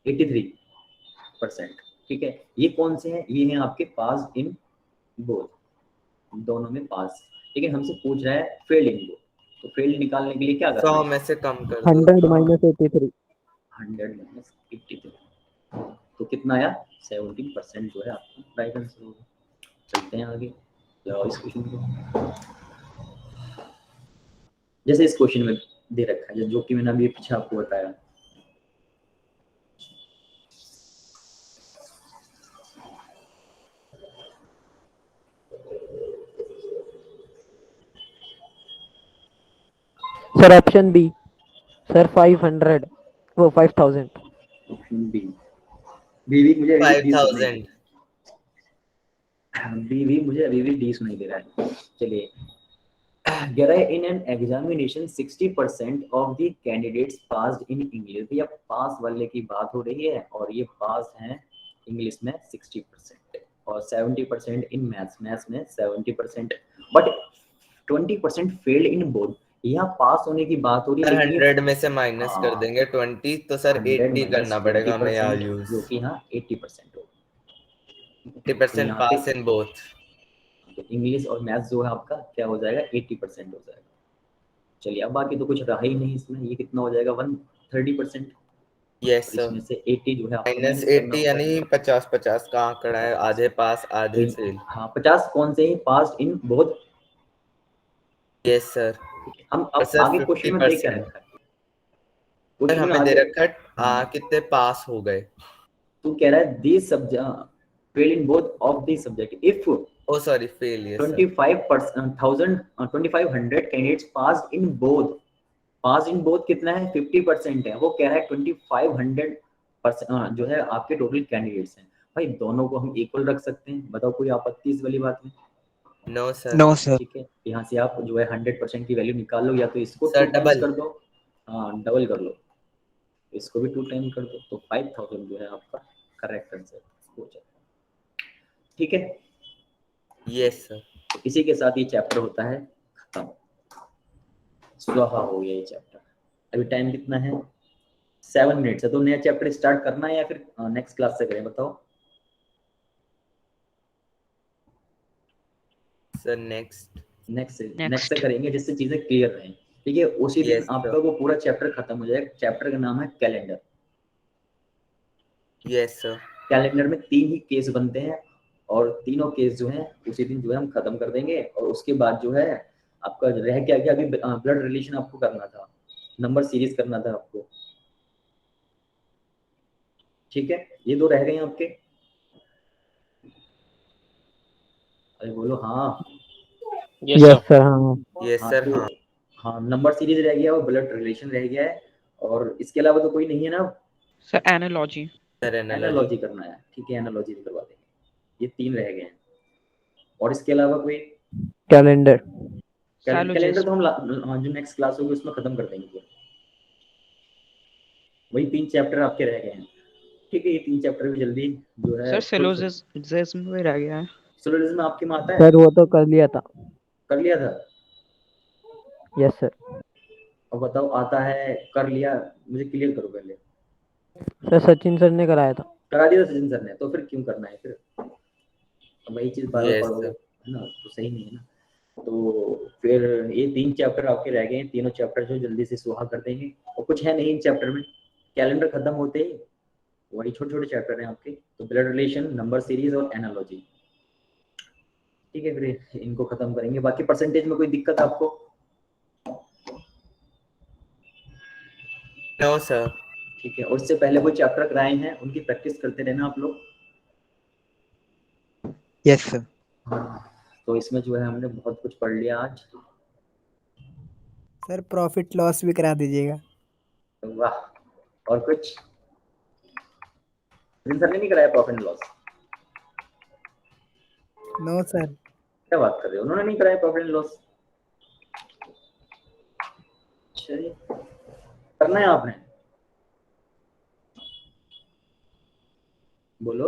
83%। ठीक है, ये कौन से हैं, ये हैं आपके पास इन बोथ, दोनों में पास, लेकिन हमसे पूछ रहा है फेल्ड इन बोथ, तो फेल्ड निकालने के लिए क्या करना 100 है, में से कम कर दो। 100 माइनस 83। 100 माइनस 83, तो कितना आया 17% जो है आपका राइट आंसर होगा। चलते हैं आगे, लगाओ इस क्वेश्चन को। जैसे इस क्वेश्चन में दे रखा है जो कि मैंने अभी पीछे आपको बताया, सर ऑप्शन बी सर 500 वो 5000। ऑप्शन बी, बी मुझे अभी डी सुनाई 5000 बी मुझे अभी भी डी सुनाई दे रहा है। चलिए, कह रहा है in an examination 60% of the candidates passed in English. भैया पास वाले की बात हो रही है और ये पास हैं इंग्लिश में 60% और 70% इन मैथ्स, मैथ्स में 70%, बट 20% फेल्ड इन बोथ। यहाँ पास होने की बात हो रही है, 100 में से माइनस कर देंगे 20, तो सर 80 करना पड़ेगा हमें यहाँ यूज, जो कि यहाँ 80% होगा। 80% पास इन बोथ। तो इंग्लिश और मैथ्स जो है आपका क्या हो जाएगा 80% हो जाएगा। चलिए, अब बाकी तो कुछ रहा ही नहीं इसमें, ये कितना हो जाएगा 130%। यस सर, इसमें से 80 जो है आपको माइनस माइनस करना 80 यानी 50-50 का आंकड़ा है, आधे पास आधे फेल। हाँ 50 कौन से ही पास इन बोथ। Yes sir. हम अब सर आगे क्वेश्चन में देख क्या 50%। रखा है, सर क्वेश्चन में हमें दे आगे रखा है कितने पास हो गए। तू कह रहा है this subject fail in both of the subject if oh sorry fail, yes sir. 2500 candidates pass in both. Pass in both कितना है 50% है, वो कह रहा है 2500% जो है आपके टोटल कैंडिडेट्स हैं। भाई दोनों को हम इक्वल रख सकते हैं, बताओ कोई आपत्ति इस वाली बात में। No sir. No sir. ठीक है, यहाँ से आप जो है 100% की वैल्यू निकाल लो, या तो इसको सर 2 टाइम्स डबल। कर दो, हाँ डबल कर लो, इसको भी 2 टाइम कर दो, तो 5000 जो है आपका करेक्ट आंसर हो जाएगा। ठीक है, यस सर। तो इसी के साथ ये चैप्टर होता है खत्म, स्वाहा हो गया ये चैप्टर। अभी टाइम कितना है? 7 मिनट्स है, तो नया चैप्टर स्टार्ट करना है या फिर नेक्स्ट क्लास से करें, बताओ। सर नेक्स्ट नेक्स्ट से करेंगे, जिससे चीजें क्लियर रहें। ठीक है, उसी दिन Yes, आपका वो पूरा चैप्टर खत्म हो जाएगा। चैप्टर का नाम है कैलेंडर। Yes sir. कैलेंडर में 3 ही केस बनते हैं, और तीनों केस जो हैं उसी दिन जो है हम खत्म कर देंगे। और उसके बाद जो है आपका रह क्या गया, अभी ब्लड रिलेशन आपको करना था, नंबर सीरीज करना था आपको। ठीक है, ये 2 रह गए हैं आपके। अरे बोलो हाँ। Yes sir. हाँ यस हाँ सर। तो हाँ हाँ, नंबर सीरीज रह गया और ब्लड रिलेशन रह गया है, और इसके अलावा तो कोई नहीं है ना। Sir analogy. Sir analogy. Analogy करना है, ठीक है, एनालॉजी भी करवा देंगे। ये 3 रह गए हैं, और इसके अलावा कोई? कैलेंडर। कैलेंडर सैलोजिस्ट। तो हम हाँ, जो नेक्स्ट क्लास होगी उसमें खत्म कर देंगे पूरा। वही 3 चैप्टर आपके रह गए हैं। ठीक है, ये 3 चैप्टर भी जल्दी जो है सर खुल सिलोजिज्म में रह गया है। सिलोजिज्म आपके में आता है? सर वो तो कर लिया था। कर लिया था? Yes sir. अब बताओ, आता है, कर लिया, मुझे क्लियर करो पहले। सर सचिन सर ने कराया था। करा दिया सचिन सर ने, तो फिर क्यों करना है फिर? अब वही चीज बार बार यस पढ़ोगे, सर। है ना, तो सही नहीं है ना। तो फिर ये 3 चैप्टर आपके रह गए हैं, तीनों चैप्टर जो जल्दी से सुहा कर देंगे। और कुछ है नहीं इन चैप्टर में, कैलेंडर खत्म होते ही वही छोटे छोटे चैप्टर हैं आपके, तो ब्लड रिलेशन, नंबर सीरीज और एनालॉजी। ठीक है, फिर इनको खत्म करेंगे। बाकी परसेंटेज में कोई दिक्कत आपको? No sir. ठीक है, और इससे पहले कोई चैप्टर कराए हैं उनकी प्रैक्टिस करते रहना आप लोग। Yes sir. हाँ, तो इसमें जो है हमने बहुत कुछ पढ़ लिया आज। सर प्रॉफिट लॉस भी करा दीजिएगा। वाह, और कुछ? सचिन सर ने नहीं कराया profit and loss? No sir. क्या बात कर रहे हो, उन्होंने नहीं कराया प्रॉफिट एंड लॉस? चलिए, करना है आपने, बोलो।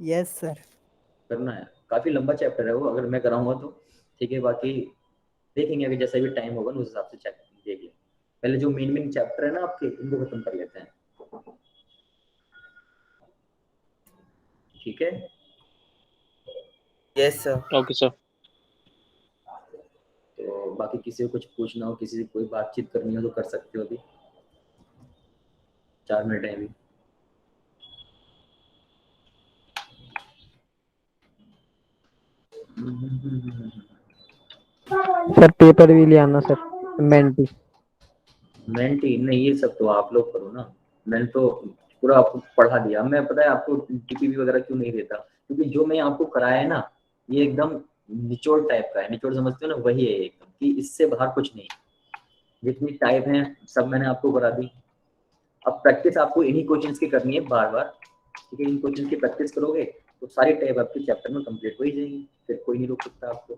Yes sir. करना है, काफी लंबा चैप्टर है वो, अगर मैं कराऊंगा तो। ठीक है, बाकी देखेंगे अभी जैसा भी टाइम होगा ना उस हिसाब से चेक देखिए। पहले जो मेन मेन चैप्टर है ना आपके, इनको खत्म कर लेते हैं। ठीक है, यस सर। Okay sir. तो बाकी किसी को कुछ पूछना हो, किसी से कोई बातचीत करनी हो तो कर सकते हो अभी, 4 मिनट है अभी। सर पेपर भी ले आना सर, मेंटी। मेंटी नहीं, ये सब तो आप लोग करो ना, मैंने तो पूरा आपको पढ़ा दिया। मैं पता है आपको टीपीवी वगैरह क्यों नहीं देता, क्योंकि जो मैं आपको कराया है ना, ये एकदम निचोड़ टाइप का है। निचोड़ समझते हो ना, वही है एकदम, कि इससे बाहर कुछ नहीं। जितनी टाइप हैं सब मैंने आपको करा दी। अब प्रैक्टिस आपको इन्हीं क्वेश्चंस की करनी है बार बार। ठीक है, इन क्वेश्चन की प्रैक्टिस करोगे तो सारी टाइप आपके चैप्टर में कंप्लीट हो ही जाएगी, फिर कोई नहीं रोक सकता आपको।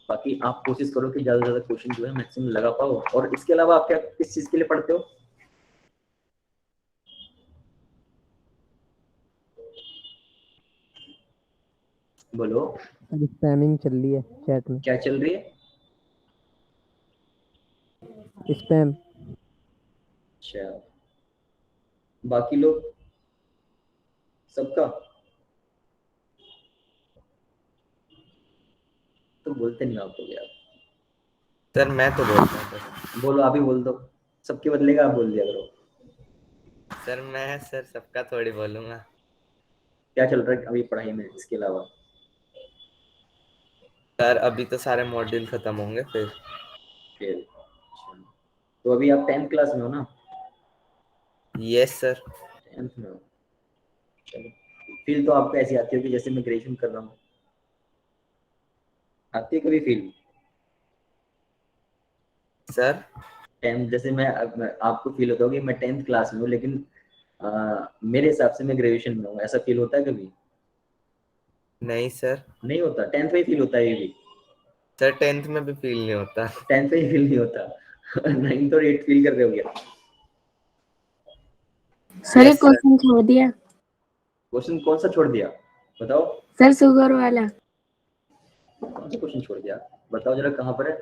बाकी आप कोशिश करो कि ज्यादा से ज्यादा क्वेश्चन जो है मैक्सिमम लगा पाओ। और इसके अलावा आप क्या किस चीज के लिए पढ़ते हो? बोलो। सर स्पैमिंग चल रही है चैट में। क्या चल रही है? स्पैम। अच्छा, बाकी लोग सबका तो बोलते नहीं आप लोग यार। सर मैं तो बोलता हूँ सर। बोलो, आप ही बोल दो, सबके बदले का आप बोल दिया करो। सर मैं सर सबका थोड़ी बोलूंगा। क्या चल रहा है अभी पढ़ाई में इसके अलावा? सर अभी तो सारे मॉड्यूल खत्म होंगे फिर। फिर अच्छा, तो अभी आप 10th क्लास में हो ना? Yes sir. 10th में हो, चलो। फील तो आपको ऐसी आती होगी जैसे मैं ग्रेजुएशन कर रहा हूँ, आती है कभी फील? सर 10th जैसे आपको फील होता होगा कि मैं 10th क्लास में हूँ, लेकिन मेरे हिसाब से मैं ग्रेजुएशन में हूँ, ऐसा फील होता है कभी? नहीं सर। नहीं होता, 10th में फील होता है ये भी। सर 10th में भी फील नहीं होता। 10th में ही फील नहीं होता। 9th और 8th फील कर रहे हो क्या? सर ये Yes, sir. क्वेश्चन छोड़ दिया। क्वेश्चन कौन सा छोड़ दिया बताओ? सर शुगर वाला। कौन सा क्वेश्चन छोड़ दिया बताओ जरा, कहाँ पर है?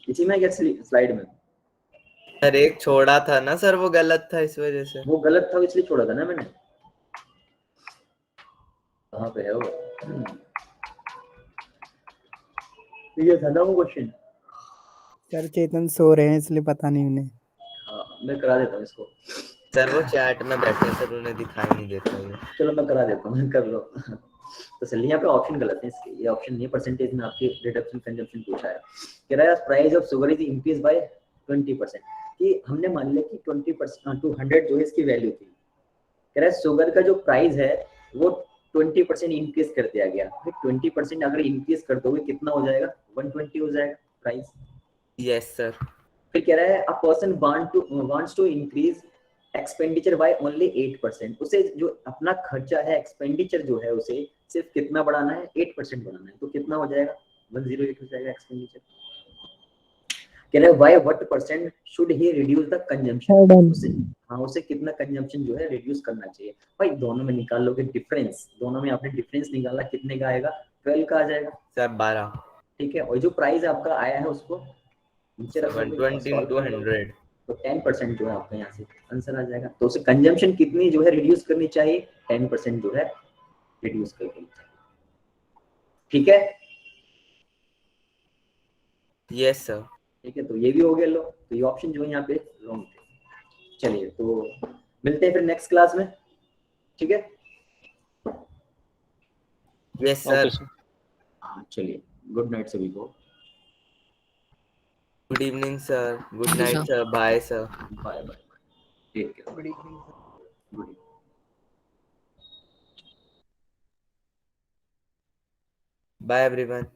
इसी में क्या स्लाइड में? सर एक छोड़ा था ना सर, वो गलत था इस वजह से। वो गलत था इसलिए छोड़ा था ना मैंने। कहाँ पे है वो? ये था ना वो क्वेश्चन। सर चेतन सो रहे हैं इसलिए पता नहीं उन्हें। हाँ मैं करा देता हूँ इसको। सर वो चैट में बैठे सर, उन्हें दिखाई नहीं देता ये। चलो मैं करा देता हूँ, कर लो। तो चलिए यहाँ पे ऑप्शन गलत है इसके, ये ऑप्शन नहीं, परसेंटेज में आपकी रिडक्शन कंजम्पशन पूछा है। कह रहा है price of sugar is increase bye 20%। कि हमने मान लिया कि 20% टू 100 जो है इसकी वैल्यू थी। कह रहा है शुगर का जो प्राइस है वो 20% इंक्रीज कर दिया गया। 20% अगर इंक्रीज कर दोगे कितना हो जाएगा? 120 हो जाएगा प्राइस। Yes sir. फिर कह रहा है a person wants to increase expenditure by only 8%। उसे जो अपना खर्चा है, एक्सपेंडिचर जो है, उसे सिर्फ कितना बढ़ाना है? 8% बढ़ाना है। तो कितना हो जाएगा? 108 हो जाएगा एक्सपेंडिचर। कह रहा है why what percent should he reduce the consumption. उसे हाँ, उसे कितना कंजम्पशन जो है रिड्यूस करना चाहिए। भाई दोनों में निकाल लोगे डिफरेंस, दोनों में आपने डिफरेंस निकाला, कितने का आएगा? 12 का आ जाएगा सर 12। ठीक है। और जो प्राइस आपका आया है उसको नीचे रख लोगे, 120 सॉल्व into कर लोगे 100। तो 10% जो है आपका यहाँ से आंसर आ जाएगा। तो उसे कंजम्पशन कितनी जो है रिड्यूस करनी चाहिए? 10% जो है रिड्यूस करनी चाहिए। ठीक है। Yes sir. ठीक है, तो ये भी हो गया। लो तो ये ऑप्शन जो है यहाँ पे रॉन्ग थे। चलिए तो मिलते हैं फिर नेक्स्ट क्लास में। ठीक है। Yes sir. हाँ चलिए, गुड नाइट सभी को। Good evening sir, good Thank you, night sir. Sir, bye sir. Bye bye. Take care. Good evening sir. Good. Bye everyone.